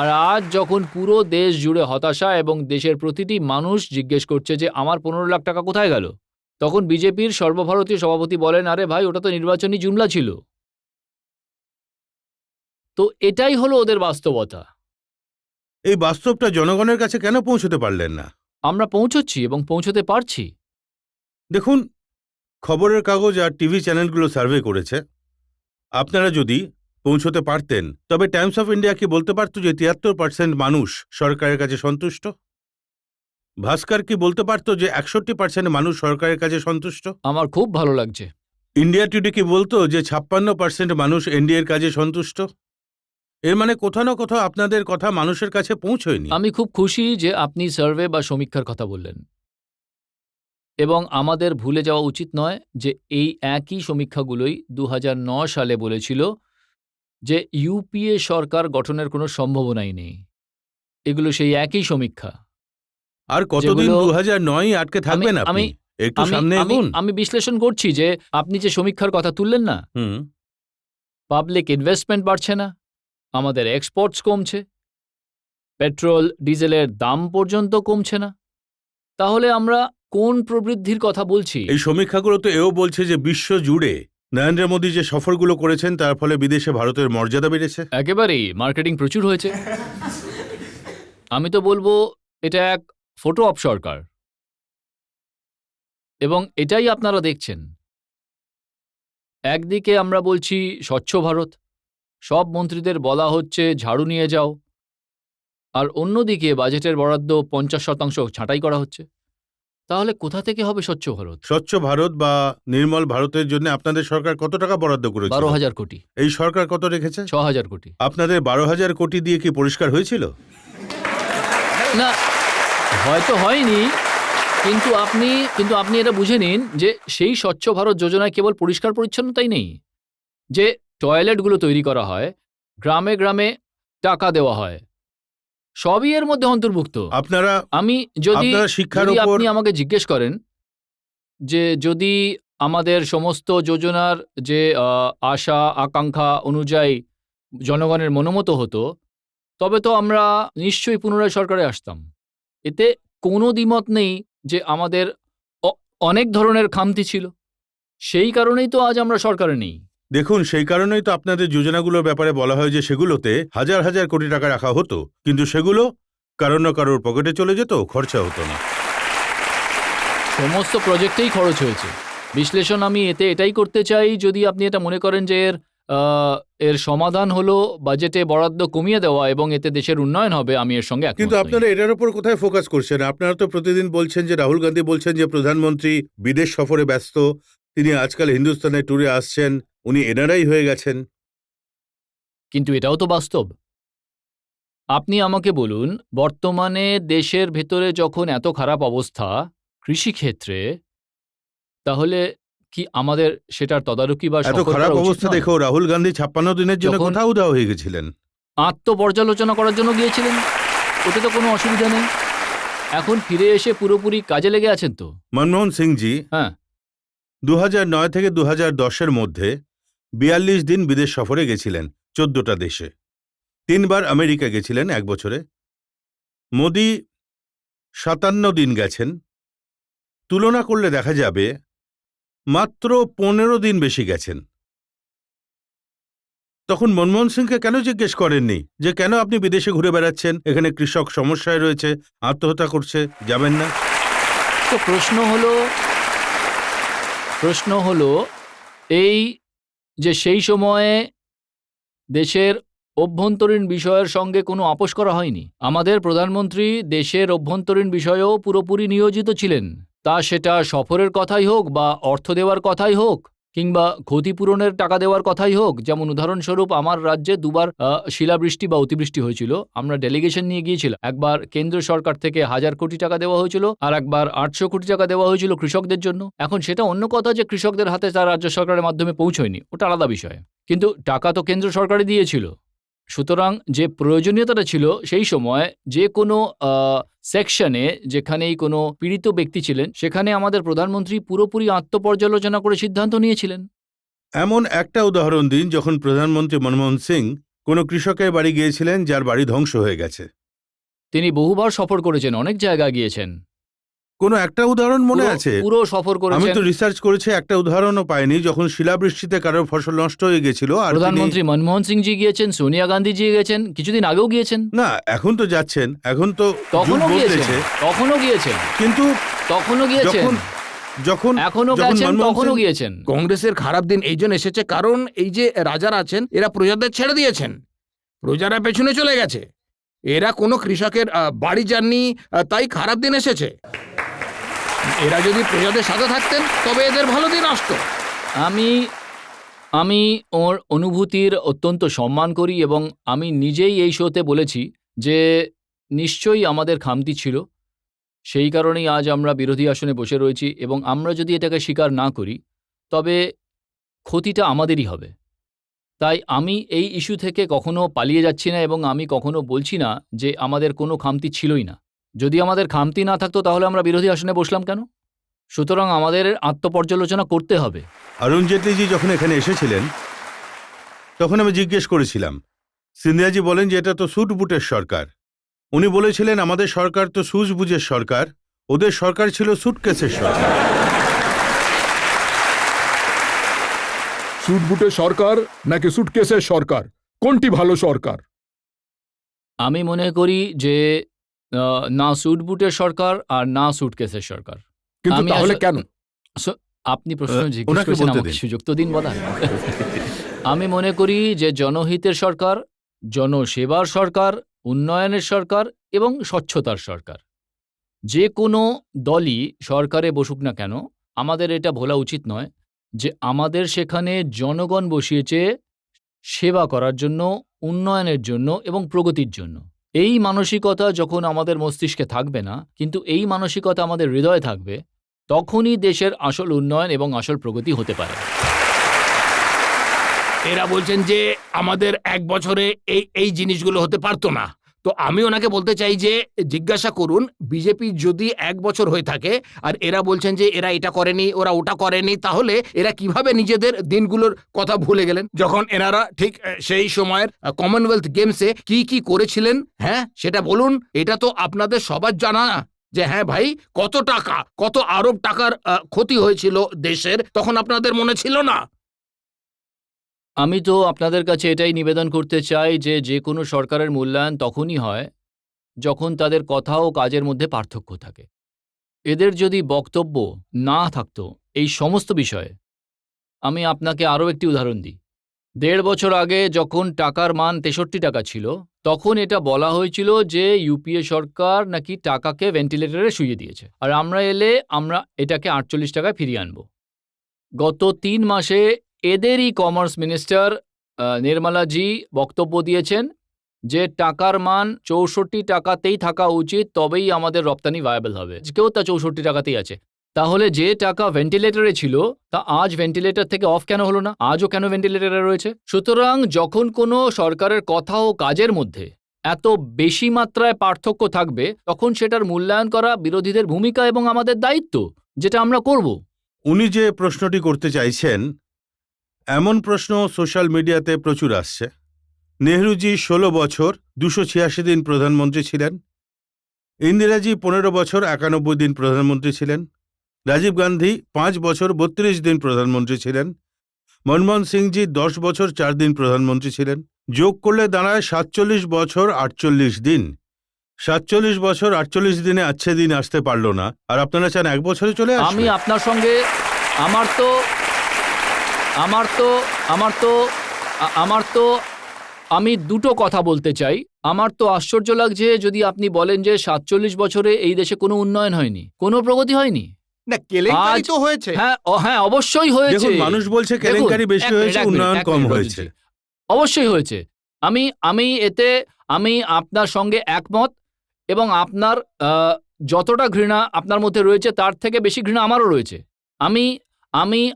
আর আজ যখন পুরো দেশ জুড়ে হতাশা এবং দেশের প্রতিটি মানুষ জিজ্ঞেস করছে যে আমার 15 লাখ টাকা কোথায় গেল, তখন বিজেপির সর্বভারতীয় সভাপতি বলেন, আরে ভাই, ওটা তো নির্বাচনী জুমলা ছিল। তো এটাই হলো ওদের বাস্তবতা। এই বাস্তবটা জনগণের কাছে কেন পৌঁছতে পারলেন না? আমরা পৌঁছচ্ছি এবং পৌঁছতে পারছি। দেখুন, খবরের কাগজ আর টিভি চ্যানেলগুলো সার্ভে করেছে, আপনারা যদি পৌঁছতে পারতেন তবে টাইমস অফ ইন্ডিয়া কি বলতে পারত যে 73% মানুষ সরকারের কাছে সন্তুষ্ট? ভাস্কর কি বলতে পারত যে 61% মানুষ সরকারের কাছে সন্তুষ্ট? আমার খুব ভালো লাগছে। ইন্ডিয়া টুডে কি বলতো যে 56% মানুষ এনডিএর কাজে সন্তুষ্ট? এর মানে কোথাও না কোথাও আপনাদের কথা মানুষের কাছে পৌঁছয়নি। আমি খুব খুশি যে আপনি সার্ভে বা সমীক্ষার কথা বললেন, এবং আমাদের ভুলে যাওয়া উচিত নয় যে এই একই সমীক্ষাগুলোই 2009 সালে বলেছিল যে ইউপিএ সরকার গঠনের কোনো সম্ভাবনাই নেই। এগুলো সেই একই সমীক্ষা। আর কতদিন যেগুলো- 2009 আটকে থাকবেন আপনি? একটু সামনে এগোন। আমি বিশ্লেষণ করছি যে আপনি যে সমীক্ষার কথা তুললেন না, হুম, পাবলিক ইনভেস্টমেন্ট বাড়ছে না, আমাদের এক্সপোর্টস কমছে, পেট্রোল ডিজেলের দাম পর্যন্ত কমছে না, তাহলে আমরা কোন প্রবৃদ্ধির কথা বলছি? এই সমীক্ষাগুলো তো এও বলছে যে বিশ্ব জুড়ে নরেন্দ্র মোদী যে সফরগুলো করেছেন তার ফলে বিদেশে ভারতের মর্যাদা বেড়েছে। একেবারেই, মার্কেটিং প্রচুর হয়েছে। আমি তো বলবো এটা এক ফটো অপ সরকার, এবং এটাই আপনারা দেখছেন। একদিকে আমরা বলছি স্বচ্ছ ভারত, সব মন্ত্রীদের বলা হচ্ছে ঝাড়ু নিয়ে যাও, আর অন্যদিকে বাজেটের বরাদ্দ 50% ছাঁটাই করা হচ্ছে। তাহলে কোথা থেকে হবে স্বচ্ছ ভারত? স্বচ্ছ ভারত বা নির্মল ভারতের জন্য আপনাদের সরকার কত টাকা বরাদ্দ করেছে? 12,000 কোটি। এই সরকার কত রেখেছে? 6,000 কোটি। আপনাদের 12,000 কোটি দিয়ে কি পরিষ্কার হয়েছিল? না, হয়তো হয়নি, কিন্তু আপনি এটা বুঝে নিন যে সেই স্বচ্ছ ভারত যোজনায় কেবল পরিষ্কার পরিচ্ছন্নতাই নেই, যে টয়লেটগুলো তৈরি করা হয়, গ্রামে গ্রামে টাকা দেওয়া হয়, সবই এর মধ্যে অন্তর্ভুক্ত। আপনারা যদি শিক্ষার উপর আপনি আমাকে জিজ্ঞেস করেন যে যদি আমাদের সমস্ত যোজনার যে আশা আকাঙ্ক্ষা অনুযায়ী জনগণের মনোমতো হতো, তবে তো আমরা নিশ্চয়ই পুনরায় সরকারে আসতাম। এতে কোনো দ্বিমত নেই যে আমাদের অনেক ধরনের খামতি ছিল, সেই কারণেই তো আজ আমরা সরকারে নেই। দেখুন, সেই কারণেই তো আপনাদের যোজনাগুলোর ব্যাপারে বলা হয় যে সেগুলোতে হাজার হাজার কোটি টাকা রাখা হতো, কিন্তু সেগুলো কারোর না কারোর পকেটে চলে যেত, খরচা হতো না। সমস্ত প্রজেক্টেই খরচ হয়েছে। বিশ্লেষণ আমি এটাই করতে চাই, যদি আপনি এটা মনে করেন যে এর এর সমাধান হলো বাজেটে বরাদ্দ কমিয়ে দেওয়া এবং এতে দেশের উন্নয়ন হবে, আমি এর সঙ্গে একমত কিন্তু নই। আপনারা এটার উপর কোথায় ফোকাস করছেন? আপনারা তো প্রতিদিন বলছেন যে রাহুল গান্ধী বলছেন যে প্রধানমন্ত্রী বিদেশ সফরে ব্যস্ত, তিনি আজকাল হিন্দুস্তানে ট্যুরে আসছেন, উনি এনআরআই হয়ে গেছেন। কিন্তু এটাও তো বাস্তব। আপনি আমাকে বলুন, বর্তমানে দেশের ভেতরে যখন এত খারাপ অবস্থা কৃষিক্ষেত্রে, তাহলে কি আমাদের সেটার তদারকি বা এত সফর খারাপ করা উচিত অবস্থা নয়? দেখেও রাহুল গান্ধী 56 দিনের জন্য যখন- কোথাও উধাও হয়ে গেছিলেন। আত্মপর্যালোচনা করার জন্য গিয়েছিলেন, ওতে তো কোনো অসুবিধা নেই। এখন ফিরে এসে পুরোপুরি কাজে লেগে আছেন তো। মনমোহন সিংজি হ্যাঁ, 2009 থেকে 2010-এর মধ্যে 42 দিন বিদেশ সফরে গেছিলেন 14টা দেশে, 3 বার আমেরিকা গেছিলেন 1 বছরে। মোদি 57 দিন গেছেন। তুলনা করলে দেখা যাবে মাত্র 15 দিন বেশি গেছেন। তখন মনমোহন সিংকে কেন জিজ্ঞেস করেননি যে কেন আপনি বিদেশে ঘুরে বেড়াচ্ছেন, এখানে কৃষক সমস্যায় রয়েছে, আত্মহত্যা করছে, যাবেন না? তো প্রশ্ন হলো এই যে সেই সময়ে দেশের অভ্যন্তরীণ বিষয়ের সঙ্গে কোনো আপোষ করা হয়নি। আমাদের প্রধানমন্ত্রী দেশের অভ্যন্তরীণ বিষয়েও পুরোপুরি নিয়োজিত ছিলেন, তা সেটা সফরের কথাই হোক বা অর্থ দেওয়ার কথাই হোক কিংবা ক্ষতিপূরণের টাকা দেওয়ার কথাই হোক। যেমন উদাহরণস্বরূপ আমার রাজ্যে 2বার শিলাবৃষ্টি বা অতিবৃষ্টি হয়েছিল, আমরা ডেলিগেশন নিয়ে গিয়েছিলাম। একবার কেন্দ্র সরকার থেকে 1000 কোটি টাকা দেওয়া হয়েছিল, আর একবার 800 কোটি টাকা দেওয়া হয়েছিল কৃষকদের জন্য। এখন সেটা অন্য কথা যে কৃষকদের হাতে তার রাজ্য সরকারের মাধ্যমে পৌঁছয়নি, ওটা আলাদা বিষয়, কিন্তু টাকা তো কেন্দ্র সরকারই দিয়েছিল। সুতরাং যে প্রয়োজনীয়তাটা ছিল সেই সময় যে কোনো সেকশনে যেখানেই কোনো পীড়িত ব্যক্তি ছিলেন, সেখানে আমাদের প্রধানমন্ত্রী পুরোপুরি আত্মপর্যালোচনা করে সিদ্ধান্ত নিয়েছিলেন। এমন একটা উদাহরণ দিন যখন প্রধানমন্ত্রী মনমোহন সিং কোনো কৃষকের বাড়ি গিয়েছিলেন যার বাড়ি ধ্বংস হয়ে গেছে। তিনি বহুবার সফর করেছেন, অনেক জায়গায় গিয়েছেন। কোনো একটা উদাহরণ মনে পুরো- আছে? পুরো সফর আমি করেছেন। তো রিসার্চ করেছি, একটা উদাহরণও পাইনি যখন শিলাবৃষ্টিতে কারোর ফসল নষ্ট হয়ে গেছিল আর তিনি- প্রধানমন্ত্রী মনমোহন সিংজি গিয়েছেন, সোনিয়া গান্ধীজি গিয়েছেন, কিছুদিন আগেও গিয়েছেন। না, এখন তো যাচ্ছেন, এখন তো যুগ তখনও গিয়েছেন, বদলেছে। তখনও গিয়েছেন, কিন্তু তখনও গিয়েছেন, যখন যখন এখনো যখন গেছেন, মনমোহন তখনও সিং- গিয়েছেন। কংগ্রেসের খারাপ দিন এই জন্য এসেছে কারণ এই যে রাজারা আছেন এরা প্রজাদের ছেড়ে দিয়েছেন, প্রজারা পেছনে চলে গেছে, এরা কোনো কৃষকের বাড়ি যাননি, তাই খারাপ দিন এসেছে। এরা যদি প্রজাদের সাথে থাকতেন তবে এদের ভালো দিন আসতো। আমি ওর অনুভূতির অত্যন্ত সম্মান করি এবং আমি নিজেই এই শোতে বলেছি যে নিশ্চয়ই আমাদের খামতি ছিল, সেই কারণেই আজ আমরা বিরোধী আসনে বসে রয়েছি এবং আমরা যদি এটাকে স্বীকার না করি তবে ক্ষতিটা আমাদেরই হবে। তাই আমি এই ইস্যু থেকে কখনো পালিয়ে যাচ্ছি না এবং আমি কখনো বলছি না যে আমাদের কোনো খামতি ছিলই না। যদি আমাদের খামতি না থাকতো তাহলে আমরা বিরোধী আসনে বসলাম কেন? সুতরাং আমাদের আত্মপর্যালোচনা করতে হবে। অরুণ জেটলিজি যখন এখানে এসেছিলেন তখন আমি জিজ্ঞেস করেছিলাম, সিন্ধিয়াজি বলেন যে এটা তো স্যুট বুটের সরকার। উনি বলেছিলেন আমাদের সরকার তো সুজবুজের সরকার, ওদের সরকার ছিল সুটকেসের সরকার। সুটবুটের সরকার নাকি সুটকেসের সরকার, কোনটি ভালো সরকার? আমি মনে করি যে না স্যুট বুটের সরকার আর না সুটকেসের সরকার। কিন্তু আমি তাহলে আসলে- কেন? আপনি প্রশ্ন জিজ্ঞেস ওনাকে করেছেন, বলতে আমাকে দিন। সুযোগ তো দিন বলার। আমি মনে করি যে জনহিতের সরকার, জনসেবার সরকার, উন্নয়নের সরকার এবং স্বচ্ছতার সরকার। যে কোনো দলই সরকারে বসুক না কেন, আমাদের এটা ভোলা উচিত নয় যে আমাদের সেখানে জনগণ বসিয়েছে সেবা করার জন্য, উন্নয়নের জন্য এবং প্রগতির জন্য। এই মানসিকতা যখন আমাদের মস্তিষ্কে থাকবে না, কিন্তু এই মানসিকতা আমাদের হৃদয়ে থাকবে, তখনই দেশের আসল উন্নয়ন এবং আসল প্রগতি হতে পারে। এরা বলছেন যে আমাদের 1 বছরে এই জিনিসগুলো হতে পারতো না। তো আমি ওনাকে বলতে চাই যে জিজ্ঞাসা করুন, বিজেপি যদি 1 বছর হয়ে থাকে আর এরা বলছেন যে এরা এটা করেনি, ওরা ওটা করেনি, তাহলে এরা কিভাবে নিজেদের দিনগুলোর কথা ভুলে গেলেন যখন এনারা ঠিক সেই সময়ের কমনওয়েলথ গেমসে কি কি করেছিলেন? হ্যাঁ, সেটা বলুন। এটা তো আপনাদের সবার জানা যে হ্যাঁ ভাই, কত টাকা, কত আরব টাকার ক্ষতি হয়েছিল দেশের, তখন আপনাদের মনে ছিল না? আমি তো আপনাদের কাছে এটাই নিবেদন করতে চাই যে যে কোনো সরকারের মূল্যায়ন তখনই হয় যখন তাদের কথা ও কাজের মধ্যে পার্থক্য থাকে। এদের যদি বক্তব্য না থাকতো এই সমস্ত বিষয়ে, আমি আপনাকে আরও একটি উদাহরণ দিই। দেড় বছর আগে যখন টাকার মান ৬৩ টাকা ছিল, তখন এটা বলা হয়েছিল যে ইউপিএ সরকার নাকি টাকাকে ভেন্টিলেটরে শুইয়ে দিয়েছে, আর আমরা এলে আমরা এটাকে ৪৮ টাকায় ফিরিয়ে আনবো। গত ৩ মাসে এদেরই কমার্স মিনিস্টার নির্মলাজি বক্তব্য দিয়েছেন যে টাকার মান ৬৪ টাকাতেই থাকা উচিত, তবেই আমাদের রপ্তানি ভায়াবল হবে। আজকেও তা ৬৪ টাকাতেই আছে। তাহলে যে টাকা ভেন্টিলেটরে ছিল তা আজ ভেন্টিলেটর থেকে অফ কেন হলো না? আজও কেন ভেন্টিলেটরে রয়েছে? সুতরাং যখন কোনো সরকারের কথা ও কাজের মধ্যে এত বেশি মাত্রায় পার্থক্য থাকবে, তখন সেটার মূল্যায়ন করা বিরোধীদের ভূমিকা এবং আমাদের দায়িত্ব, যেটা আমরা করব। উনি যে প্রশ্নটি করতে চাইছেন, এমন প্রশ্ন সোশ্যাল মিডিয়াতে প্রচুর আসছে। নেহরুজি ১৬ বছর ২৮৬ দিন প্রধানমন্ত্রী ছিলেন, ইন্দিরাজি ১৫ বছর ৯১ দিন প্রধানমন্ত্রী ছিলেন, রাজীব গান্ধী ৫ বছর ৩২ দিন প্রধানমন্ত্রী ছিলেন, মনমোহন সিংজি ১০ বছর ৪ দিন প্রধানমন্ত্রী ছিলেন। যোগ করলে দাঁড়ায় ৪৭ বছর ৪৮ দিন। ৪৭ বছর ৪৮ দিনে আচ্ছে দিন আসতে পারল না, আর আপনারা চান ১ বছরে চলে আসবে? আমি আপনার সঙ্গে আমি দুটো কথা বলতে চাই। আমার তো আশ্চর্য লাগছে যদি আপনি বলেন যে ৪৭ বছরে এই দেশে কোনো উন্নয়ন হয়নি, কোনো প্রগতি হয়নি। না, কেলেঙ্কারি আজ- তো হয়েছে। হ্যাঁ, অবশ্যই হয়েছে। দেখুন, মানুষ বলছে কেলেঙ্কারি দেখুন, বেশি এক হয়েছে, মিনিট, উন্নয়ন এক কম মিনিট, হয়েছে। রজতজি। অবশ্যই হয়েছে। আমি আপনার সঙ্গে একমত, এবং আপনার যতটা ঘৃণা আপনার মধ্যে রয়েছে তার থেকে বেশি ঘৃণা আমারও রয়েছে। আমি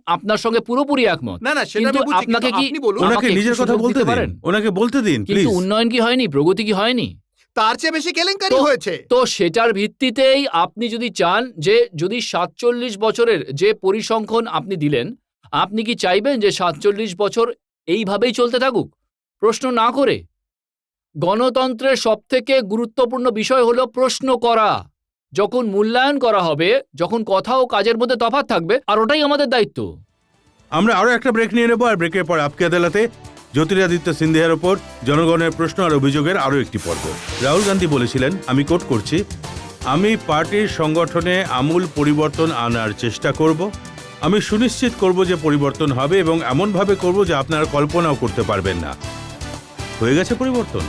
আপনার সঙ্গে পুরোপুরি একমত। না না, সেটা আমি কিন্তু বুঝছি, আপনাকে কিন্তু কি আপনি বলুন। ওনাকে আমাকে নিজের একটু কথা সুযোগ বলতে দিতে দিন, পারেন? ওনাকে বলতে দিন প্লিজ। কিন্তু উন্নয়ন কি হয়নি, প্রগতি কি হয়নি? তার চেয়ে বেশি কেলেঙ্কারি হয়েছে। তো সেটার ভিত্তিতেই আপনি যদি চান যে যদি ৪৭ বছরের যে পরিসংখ্যান আপনি দিলেন, আপনি কি চাইবেন যে ৪৭ বছর এইভাবেই চলতে থাকুক প্রশ্ন না করে? গণতন্ত্রের সবথেকে গুরুত্বপূর্ণ বিষয় হলো প্রশ্ন করা। যখন মূল্যায়ন করা হবে, যখন কথা ও কাজের মধ্যে তফাৎ থাকবে, আর ওটাই আমাদের দায়িত্ব। আমরা আরো একটা ব্রেক নিয়ে নেব, আর ব্রেকের পর আপকে আদালতে জ্যোতিরাদিত্য সিন্ধিয়ার ওপর জনগণের প্রশ্ন আর অভিযোগের আরও একটি পর্ব। রাহুল গান্ধী বলেছিলেন, আমি কোট করছি, আমি পার্টির সংগঠনে আমূল পরিবর্তন আনার চেষ্টা করব। আমি সুনিশ্চিত করব যে পরিবর্তন হবে, এবং এমনভাবে করব যে আপনারা কল্পনাও করতে পারবেন না। হয়ে গেছে পরিবর্তন।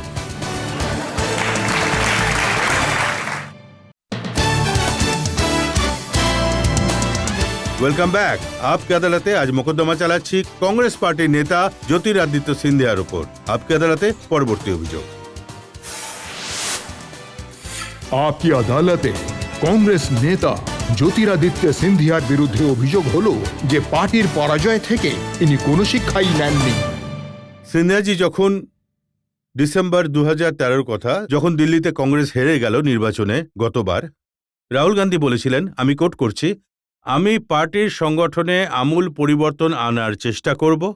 Welcome back. আপকে আদালতে আজ মোকদ্দমা চালাচ্ছি কংগ্রেস পার্টির নেতা জ্যোতিরাদিত্য সিন্ধিয়ার ওপর। আপকে আদালতে পরবর্তী অভিযোগ। आपकी আদালতে কংগ্রেস নেতা জ্যোতিরাদিত্য সিন্ধিয়ার বিরুদ্ধে অভিযোগ হলো যে পার্টির পরাজয় থেকে ইনি কোনো শিক্ষাই নেননি। সিন্ধিয়াজি যখন ডিসেম্বর ২০১৩ কথা, যখন দিল্লিতে কংগ্রেস হেরে গেল নির্বাচনে গতবার, রাহুল গান্ধী বলেছিলেন, আমি কোট করছি, আমি পার্টির সংগঠনে আমূল পরিবর্তন আনার চেষ্টা করব।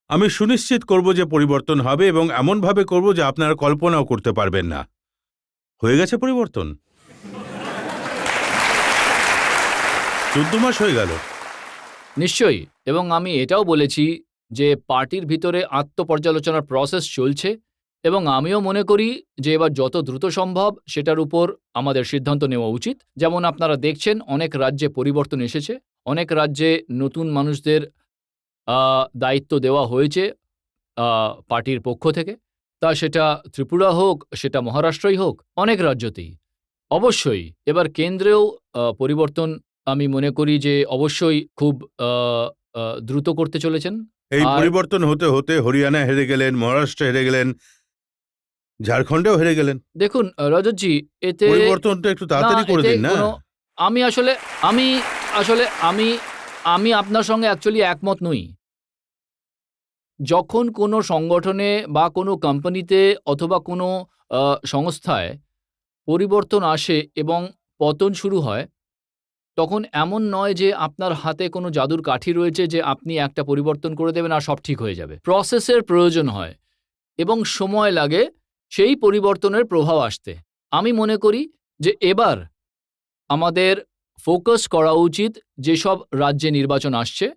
আমি সুনিশ্চিত করব যে পরিবর্তন হবে, এবং এমনভাবে করব যে আপনারা কল্পনাও করতে পারবেন না। হয়ে গেছে পরিবর্তন। ১৪ মাস হয়ে গেল। নিশ্চয়ই। এবং আমি এটাও বলেছি যে পার্টির ভিতরে আত্মপর্যালোচনার প্রসেস চলছে, এবং আমিও মনে করি যে এবার যত দ্রুত সম্ভব সেটার উপর আমাদের সিদ্ধান্ত নেওয়া উচিত। যেমন আপনারা দেখছেন, অনেক রাজ্যে পরিবর্তন এসেছে, অনেক রাজ্যে নতুন মানুষদের দায়িত্ব দেওয়া হয়েছে পার্টির পক্ষ থেকে। তা সেটা ত্রিপুরা হোক, সেটা মহারাষ্ট্রই হোক, অনেক রাজ্যতেই। অবশ্যই এবার কেন্দ্রেও পরিবর্তন আমি মনে করি যে অবশ্যই খুব দ্রুত করতে চলেছেন। এই আর- পরিবর্তন হতে হতে হরিয়ানা হেরে গেলেন, মহারাষ্ট্র হেরে গেলেন, ঝাড়খণ্ডেও হেরে গেলেন। দেখুন রজতজি, এতে পরিবর্তনটা একটু তাড়াতাড়ি করে এতে দিন না। কোনো- আমি আপনার সঙ্গে অ্যাকচুয়ালি একমত নই। যখন কোনো সংগঠনে বা কোনো কোম্পানিতে অথবা কোনো সংস্থায় পরিবর্তন আসে এবং পতন শুরু হয়, তখন এমন নয় যে আপনার হাতে কোনো জাদুর কাঠি রয়েছে যে আপনি একটা পরিবর্তন করে দেবেন আর সব ঠিক হয়ে যাবে। প্রসেসের প্রয়োজন হয় এবং সময় লাগে সেই পরিবর্তনের প্রভাব আসতে। আমি মনে করি যে এবার আমাদের ফোকাস করা উচিত যেসব রাজ্যে নির্বাচন আসছে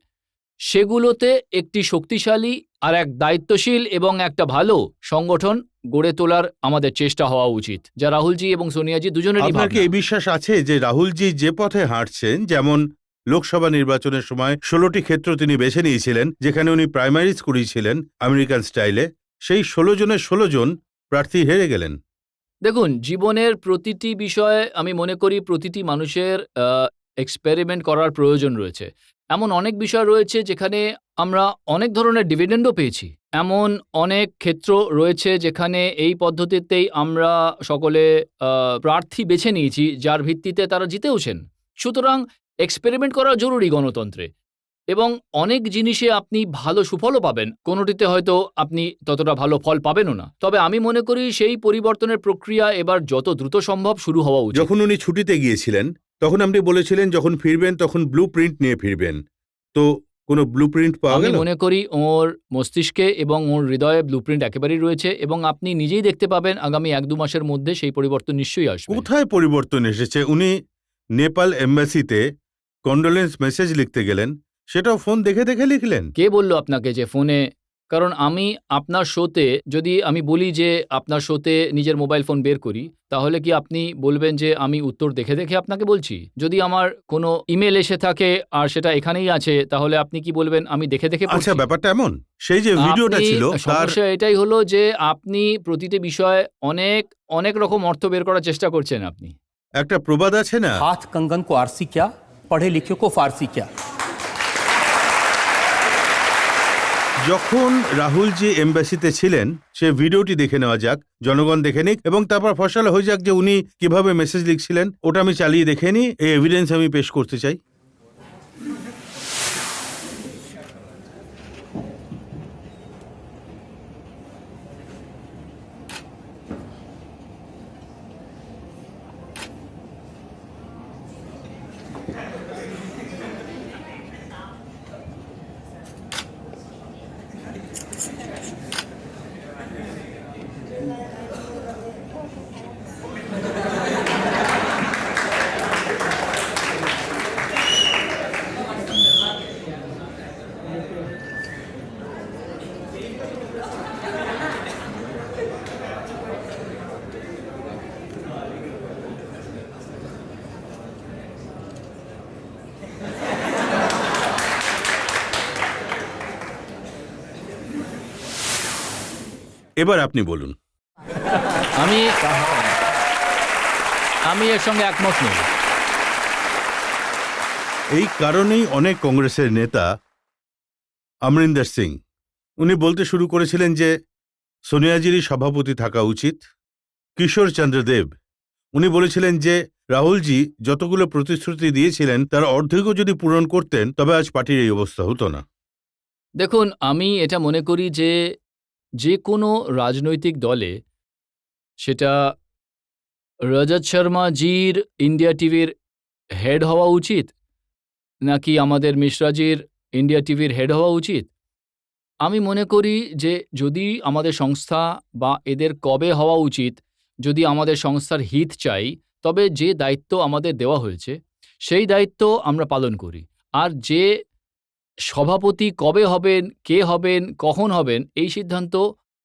সেগুলোতে একটি শক্তিশালী আর এক দায়িত্বশীল এবং একটা ভালো সংগঠন গড়ে তোলার আমাদের চেষ্টা হওয়া উচিত, যা রাহুলজি এবং সোনিয়াজি দুজনেরই আপনার কি ভাবনা। এই বিশ্বাস আছে যে রাহুলজি যে পথে হাঁটছেন, যেমন লোকসভা নির্বাচনের সময় 16টি ক্ষেত্র তিনি বেছে নিয়েছিলেন, যেখানে উনি প্রাইমারিজ করিয়েছিলেন আমেরিকান স্টাইলে। সেই 16 জনের 16 জন প্রার্থী হেরে গেলেন। দেখুন, জীবনের প্রতিটি বিষয়ে আমি মনে করি প্রতিটি মানুষের এক্সপেরিমেন্ট করার প্রয়োজন রয়েছে। এমন অনেক বিষয় রয়েছে যেখানে আমরা অনেক ধরনের ডিভিডেন্ডও পেয়েছি। এমন অনেক ক্ষেত্র রয়েছে যেখানে এই পদ্ধতিতেই আমরা সকলে প্রার্থী বেছে নিয়েছি, যার ভিত্তিতে তারা জিতেওছেন। সুতরাং এক্সপেরিমেন্ট করা জরুরি গণতন্ত্রে, এবং অনেক জিনিসে আপনি ভালো সুফলও পাবেন, কোনোটিতে হয়তো আপনি ততটা ভালো ফল পাবেনও না। তবে আমি মনে করি সেই পরিবর্তনের প্রক্রিয়া এবার যত দ্রুত সম্ভব শুরু হওয়া উচিত। যখন উনি ছুটিতে গিয়েছিলেন তখন আপনি বলেছিলেন যখন ফিরবেন তখন ব্লু প্রিন্ট নিয়ে ফিরবেন, তো কোনো ব্লু প্রিন্ট পাওয়া আমি গেল? মনে করি ওর মস্তিষ্কে এবং ওর হৃদয়ে ব্লুপ্রিন্ট একেবারেই রয়েছে, এবং আপনি নিজেই দেখতে পাবেন আগামী 1-2 মাসের মধ্যে সেই পরিবর্তন নিশ্চয়ই আসবে। কোথায় পরিবর্তন এসেছে? উনি নেপাল এম্বাসিতে কন্ডোলেন্স মেসেজ লিখতে গেলেন, সেটাও ফোন দেখে দেখে লিখলেন। কে বলল আপনাকে যে ফোনে? কারণ আমি আপনার শোতে, যদি আমি বলি যে আপনার শোতে নিজের মোবাইল ফোন বের করি, তাহলে কি আপনি বলবেন যে আমি উত্তর দেখে দেখে আপনাকে বলছি? যদি আমার কোনো ইমেল এসে থাকে আর সেটা এখানেই আছে, তাহলে আপনি কি বলবেন আমি দেখে দেখে পড়ছি? আচ্ছা, ব্যাপারটা এমন, সেই যে ভিডিওটা আপনি, ছিল তার সমস্যা এটাই হলো যে আপনি প্রতিটি বিষয়ে অনেক অনেক রকম অর্থ বের করার চেষ্টা করছেন আপনি। একটা প্রবাদ আছে না, हाथ कंगन को आरसी क्या, पढ़े लिखे को फारसी क्या। যখন রাহুলজি এম্বাসিতে ছিলেন সে ভিডিওটি দেখে নেওয়া যাক, জনগণ দেখে নিক, এবং তারপর ফসল হয়ে যাক যে উনি কিভাবে মেসেজ লিখছিলেন। ওটা আমি চালিয়ে দেখে নিই, এই এভিডেন্স আমি পেশ করতে চাই। এবার আপনি বলুন। আমি এর সঙ্গে একমত নই। এই কারণেই অনেক কংগ্রেসের নেতা অমরিন্দর সিং উনি বলতে শুরু করেছিলেন যে সোনিয়াজিরই সভাপতি থাকা উচিত। কিশোর চন্দ্র দেব উনি বলেছিলেন যে রাহুলজি যতগুলো প্রতিশ্রুতি দিয়েছিলেন তার অর্ধেকও যদি পূরণ করতেন তবে আজ পার্টির এই অবস্থা হতো না। দেখুন, আমি এটা মনে করি যে যে কোনো রাজনৈতিক দলে, সেটা রজত শর্মা জির ইন্ডিয়া টিভির হেড হওয়া উচিত নাকি আমাদের মিশ্রাজির ইন্ডিয়া টিভির হেড হওয়া উচিত, আমি মনে করি যে যদি আমাদের সংস্থা বা এদের কবে হওয়া উচিত, যদি আমাদের সংস্থার হিত চাই, তবে যে দায়িত্ব আমাদের দেওয়া হয়েছে সেই দায়িত্ব আমরা পালন করি। আর যে সভাপতি কবে হবেন, কে হবেন, কখন হবেন, এই সিদ্ধান্ত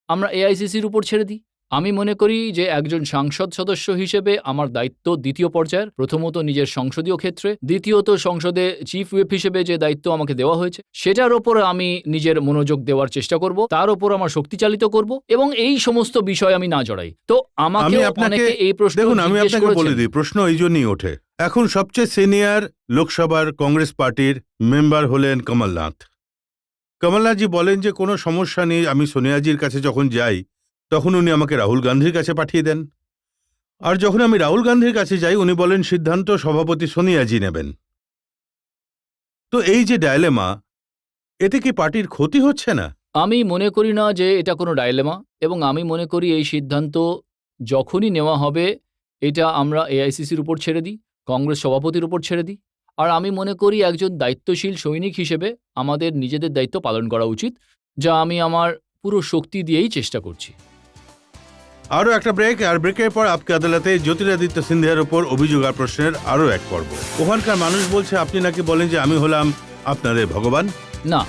আমরা এআইসিসির উপর ছেড়ে দিই। আমি মনে করি যে একজন সংসদ সদস্য হিসেবে আমার দায়িত্ব দ্বিতীয় পর্যায়ের, প্রথমত নিজের সংসদীয় ক্ষেত্রে, দ্বিতীয়ত সংসদে চিফ হুইপ হিসেবে যে দায়িত্ব আমাকে দেওয়া হয়েছে সেটার ওপর আমি নিজের মনোযোগ দেওয়ার চেষ্টা করব, তার ওপর আমার শক্তি চালিত করব, এবং এই সমস্ত বিষয় আমি না জড়াই। তো আমাকে অনেকে এই প্রশ্ন দেখুন, আমি জিজ্ঞেস আপনাকে বলে করেছেন। দিই, প্রশ্ন এই জন্যই ওঠে। এখন সবচেয়ে সিনিয়র লোকসভার কংগ্রেস পার্টির মেম্বার হলেন কমলনাথ। কমলনাথজি বলেন যে কোনো সমস্যা নেই, আমি সোনিয়াজির কাছে যখন যাই তখন উনি আমাকে রাহুল গান্ধীর কাছে পাঠিয়ে দেন, আর যখন আমি রাহুল গান্ধীর কাছে যাই উনি বলেন সিদ্ধান্ত সভাপতি সোনিয়াজি নেবেন। তো এই যে ডায়লেমা, এতে কি পার্টির ক্ষতি হচ্ছে না? আমি মনে করি না যে এটা কোনো ডাইলেমা, এবং আমি মনে করি এই সিদ্ধান্ত যখনই নেওয়া হবে এটা আমরা এআইসিসির উপর ছেড়ে দিই, কংগ্রেস সভাপতির উপর ছেড়ে দিই। আর আমি মনে করি একজন দায়িত্বশীল সৈনিক হিসেবে আমাদের নিজেদের দায়িত্ব পালন করা উচিত, যা আমি আমার পুরো শক্তি দিয়েই চেষ্টা করছি। আরও একটা ব্রেক, আর ব্রেকের পর আপকে আদালতে জ্যোতিরাদিত্য সিন্ধিয়ার ওপর অভিযোগ আর প্রশ্নের আরও এক পর্ব। ওখানকার মানুষ বলছে আপনি নাকি বলেন যে আমি হলাম আপনাদের ভগবান। না,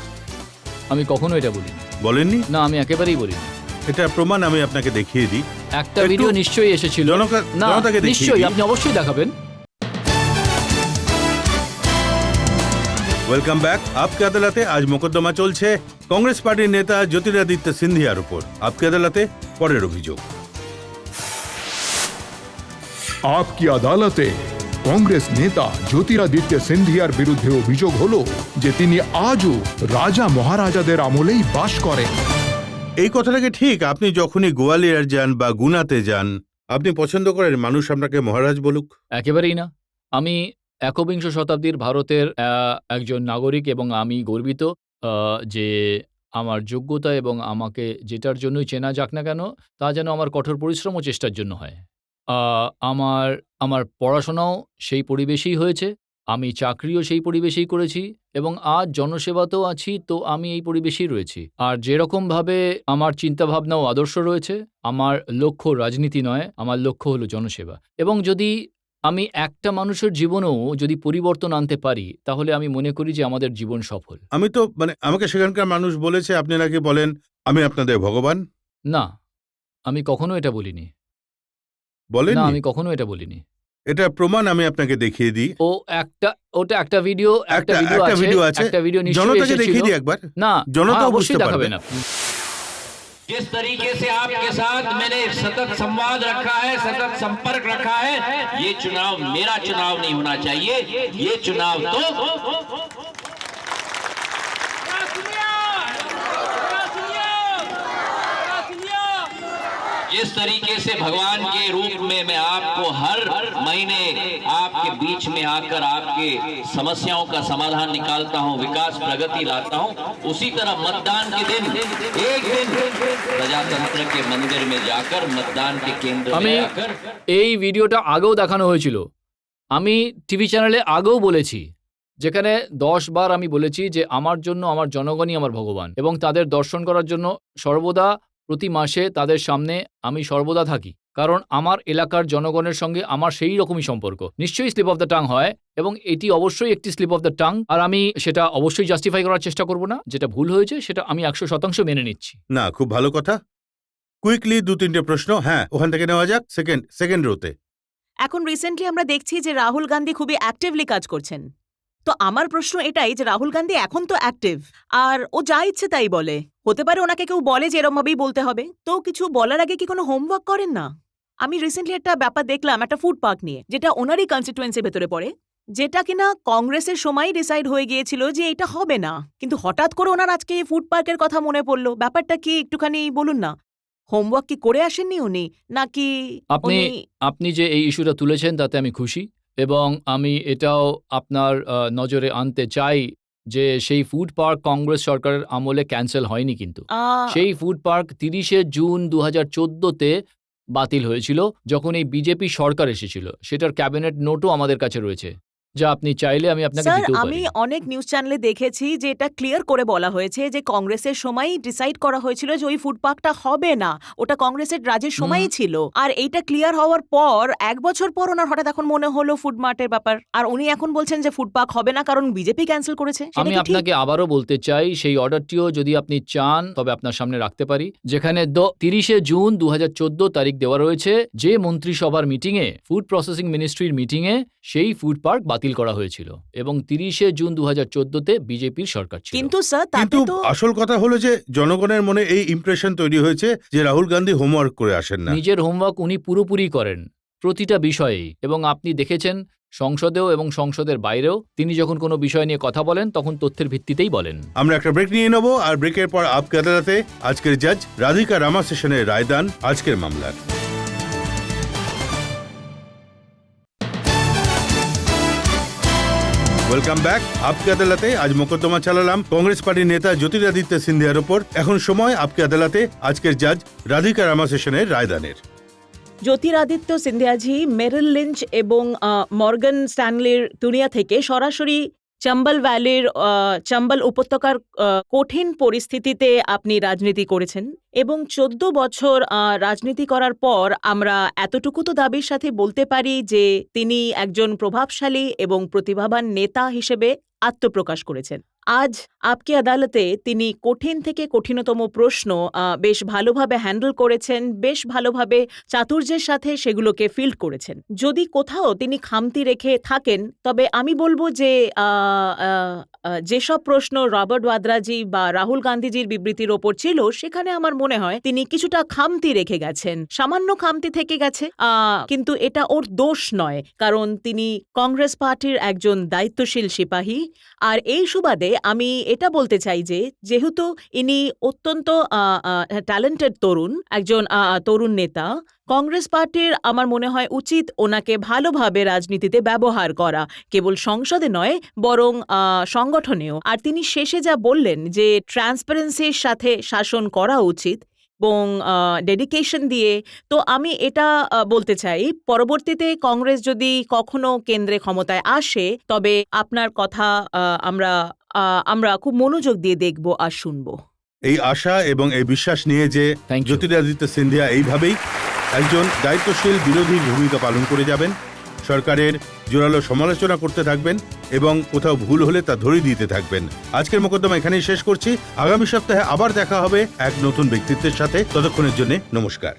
আমি কখনো এটা বলিনি। বলেননি? না, আমি একেবারেই বলিনি। এটা প্রমাণ আমি আপনাকে দেখিয়ে দিই। একটা একটু ভিডিও নিশ্চয়ই এসেছিল। না, জনতাকে দেখিয়ে নিশ্চয়ই দিই। আপনি অবশ্যই দেখাবেন। Welcome back. আপকে আদালতে আজ মোকদ্দমা চলছে কংগ্রেস পার্টির নেতা জ্যোতিরাদিত্য সিন্ধিয়ার উপর। আপকে আদালতে পরের অভিযোগ। আপকি আদালতে কংগ্রেস নেতা জ্যোতিরাদিত্য সিন্ধিয়ার বিরুদ্ধে অভিযোগ হলো যে তিনি আজও রাজা মহারাজাদের আমলেই বাস করেন। এই কথাটাকে ঠিক, আপনি যখনই গোয়ালিয়র যান বা গুনাতে যান, আপনি পছন্দ করেন মানুষ আপনাকে মহারাজ বলুক? একেবারেই না। আমি একবিংশ শতাব্দীর ভারতের একজন নাগরিক এবং আমি গর্বিত যে আমার যোগ্যতা এবং আমাকে যেটার জন্যই চেনা যাক না কেন তা যেন আমার কঠোর পরিশ্রম ও চেষ্টার জন্য হয়। আমার পড়াশোনাও সেই পরিবেশেই হয়েছে, আমি চাকরিও সেই পরিবেশেই করেছি এবং আজ জনসেবাতেও আছি, তো আমি এই পরিবেশেই রয়েছি। আর যেরকমভাবে আমার চিন্তাভাবনা ও আদর্শ রয়েছে, আমার লক্ষ্য রাজনীতি নয়, আমার লক্ষ্য হলো জনসেবা। এবং যদি আমি একটা মানুষের জীবনেও যদি পরিবর্তন আনতে পারি, তাহলে আমি মনে করি যে আমাদের জীবন সফল। আমি তো আমাকে সেখানকার মানুষ বলেছে, আপনি নাকি বলেন আমি আপনাদের ভগবান। না, আমি কখনো এটা বলিনি। বলেন না, আমি কখনো এটা বলিনি। এটা প্রমাণ আমি আপনাকে দেখিয়ে দিই। ওটা একটা ভিডিও একটা আছে, ভিডিও আছে, একটা ভিডিও নিশ্চয়ই জনতাকে এসেছিল। দেখিয়ে দিই একবার। না, জনতা অবশ্যই বুঝতে পারবে। দেখাবেন আপনি। जिस तरीके से आपके साथ मैंने सतत संवाद रखा है, सतत संपर्क रखा है, ये चुनाव मेरा चुनाव नहीं होना चाहिए, ये चुनाव तो जिस तरीके से भगवान के रूप में मैं आपको हर महीने आपके बीच में आकर आपके समस्याओं का समाधान निकालता हूं, विकास प्रगति लाता हूं, उसी तरह मतदान के दिन एक दिन प्रजातंत्र के मंदिर में जाकर मतदान के केंद्र में जाकर এই ভিডিওটা আগেও দেখানো হয়েছিল। আমি টিভি চ্যানেলে আগেও বলেছি, যেখানে 10 বার আমি বলেছি যে আমার জন্য আমার জনগণই আমার ভগবান এবং তাদের দর্শন করার জন্য সর্বদা প্রতি মাসে তাদের সামনে আমি সর্বদা থাকি, কারণ আমার এলাকার জনগণের সঙ্গে আমার সেই রকমই সম্পর্ক। নিশ্চয়ই স্লিপ অফ দ্য টাং হয় এবং এটি অবশ্যই একটি স্লিপ অফ দ্য টাং, আর আমি সেটা অবশ্যই জাস্টিফাই করার চেষ্টা করব না। যেটা ভুল হয়েছে সেটা আমি 100% মেনে নিচ্ছি। না, খুব ভালো কথা। কুইকলি 2-3টে প্রশ্ন। হ্যাঁ, ওখান থেকে নেওয়া যাক। সেকেন্ড রোতে। এখন রিসেন্টলি আমরা দেখছি যে রাহুল গান্ধী খুবই অ্যাক্টিভলি কাজ করছেন। তো আমার প্রশ্ন এটাই যে রাহুল গান্ধী এখন তো অ্যাক্টিভ, আর ও যা ইচ্ছে তাই বলে। হতে পারে ওনাকে কেউ বলে যে এরম ভাবেই বলতে হবে, তো কিছু বলার আগে কি কোনো হোমওয়ার্ক করেন না? আমি রিসেন্টলি একটা ব্যাপার দেখলাম, একটা ফুড পার্ক নিয়ে, যেটা ওনারই কনস্টিটুয়েন্সির ভেতরে পড়ে, যেটা কিনা কংগ্রেসের সময় ডিসাইড হয়ে গিয়েছিল যে এটা হবে না, কিন্তু হঠাৎ করে ওনার আজকে এই ফুড পার্কের কথা মনে পড়লো। ব্যাপারটা কি একটুখানি বলুন না। হোমওয়ার্ক কি করে আসেননি উনি, নাকি আপনি যে এই ইস্যুটা তুলেছেন তাতে আমি খুশি এবং আমি এটাও আপনার নজরে আনতে চাই যে সেই ফুড পার্ক কংগ্রেস সরকারের আমলে ক্যান্সেল হয়নি, কিন্তু সেই ফুড পার্ক 30শে জুন 2014-তে বাতিল হয়েছিল, যখন এই বিজেপি সরকার এসেছিল। সেটার ক্যাবিনেট নোটও আমাদের কাছে রয়েছে, যা আপনি চাইলে আমি আপনাকে স্যার, দিতেও আমি পারি। অনেক নিউজ চ্যানেলে দেখেছি যে এটা ক্লিয়ার করে বলা হয়েছে যে কংগ্রেসের সময়ই ডিসাইড করা হয়েছিল যে ওই ফুড পার্কটা হবে না, ওটা কংগ্রেসের রাজের সময়ই ছিল। আর এইটা ক্লিয়ার হওয়ার পর 1 বছর পর ওনার হঠাৎ এখন মনে হলো ফুড মার্টের ব্যাপার, আর উনি এখন বলছেন যে ফুড পার্ক হবে না কারণ বিজেপি ক্যান্সেল করেছে। সেটা আমি কি ঠিক? আপনাকে আবারও বলতে চাই, সেই অর্ডারটিও যদি আপনি চান তবে আপনার সামনে রাখতে পারি, যেখানে 30শে জুন 2014 তারিখ দেওয়া রয়েছে যে মন্ত্রিসভার মিটিংয়ে, ফুড প্রসেসিং মিনিস্ট্রির মিটিংয়ে সেই ফুড পার্ক বাতিল করা হয়েছিল এবং 30শে জুন 2014-তে বিজেপির সরকার ছিল। কিন্তু স্যার, কিন্তু তাতে তো আসল কথা হলো যে জনগণের মনে এই ইমপ্রেশন তৈরি হয়েছে যে রাহুল গান্ধী হোমওয়ার্ক করে আসেন না। নিজের হোমওয়ার্ক উনি পুরোপুরি করেন প্রতিটা বিষয়েই, এবং আপনি দেখেছেন সংসদেও এবং সংসদের বাইরেও তিনি যখন কোনো বিষয় নিয়ে কথা বলেন তখন তথ্যের ভিত্তিতেই বলেন। আমরা একটা ব্রেক নিয়ে নেব, আর ব্রেকের পর আপকে আদালতে আজকের জাজ রাধিকা রামাসেশনের রায়দান আজকের মামলার। Welcome back. আপকে আদালতে আজ মোকদ্দমা চালালাম কংগ্রেস পার্টির নেতা জ্যোতিরাদিত্য সিন্ধিয়ার ওপর। এখন সময় আপকে আদালতে আজকের জাজ রাধিকা রামাসেশনের রায়দানের। জ্যোতিরাদিত্য সিন্ধিয়াজি মেরিল লিঞ্চ এবং মর্গান স্ট্যানলির দুনিয়া থেকে সরাসরি চম্বল ভ্যালির চম্বল উপত্যকার কঠিন পরিস্থিতিতে আপনি রাজনীতি করেছেন এবং 14 বছর রাজনীতি করার পর আমরা এতটুকু তো দাবির সাথে বলতে পারি যে তিনি একজন প্রভাবশালী এবং প্রতিভাবান নেতা হিসেবে আত্মপ্রকাশ করেছেন। আজ আপকি আদালতে তিনি কঠিন থেকে কঠিনতম প্রশ্ন বেশ ভালোভাবে হ্যান্ডেল করেছেন, বেশ ভালোভাবে চাতুর্যের সাথে সেগুলোকে ফিল্ড করেছেন। যদি কোথাও তিনি খামতি রেখে থাকেন, তবে আমি বলবো যে যেসব প্রশ্ন রবার্ট ভাদ্রাজি বা রাহুল গান্ধীজির বিবৃতির ওপর ছিল, সেখানে আমার মনে হয় তিনি কিছুটা খামতি রেখে গেছেন, সামান্য খামতি থেকে গেছে, কিন্তু এটা ওর দোষ নয়, কারণ তিনি কংগ্রেস পার্টির একজন দায়িত্বশীল সিপাহী। আর এই সুবাদে আমি এটা বলতে চাই যে যেহেতু ইনি অত্যন্ত ট্যালেন্টেড একজন তরুণ নেতা, কংগ্রেস পার্টির আমার মনে হয় উচিত ওনাকে ভালোভাবে রাজনীতিতে ব্যবহার করা, কেবল সংসদে নয় বরং সংগঠনেও। আর তিনি শেষে যা বললেন যে ট্রান্সপারেন্সির সাথে শাসন করা উচিত এবং ডেডিকেশন দিয়ে, তো আমি এটা বলতে চাই পরবর্তীতে কংগ্রেস যদি কখনো কেন্দ্রে ক্ষমতায় আসে, তবে আপনার কথা আমরা খুব মনোযোগ দিয়ে দেখব আর শুনব। এই আশা এবং এই বিশ্বাস নিয়ে যে Thank you. জ্যোতিরাদিত্য সিন্ধিয়া এইভাবেই একজন দায়িত্বশীল বিরোধীর ভূমিকা পালন করে যাবেন, সরকারের জোরালো সমালোচনা করতে থাকবেন এবং কোথাও ভুল হলে তা ধরিয়ে দিতে থাকবেন। আজকের মোকদ্দমা এখানেই শেষ করছি। আগামী সপ্তাহে আবার দেখা হবে এক নতুন ব্যক্তিত্বের সাথে। ততক্ষণের জন্য নমস্কার।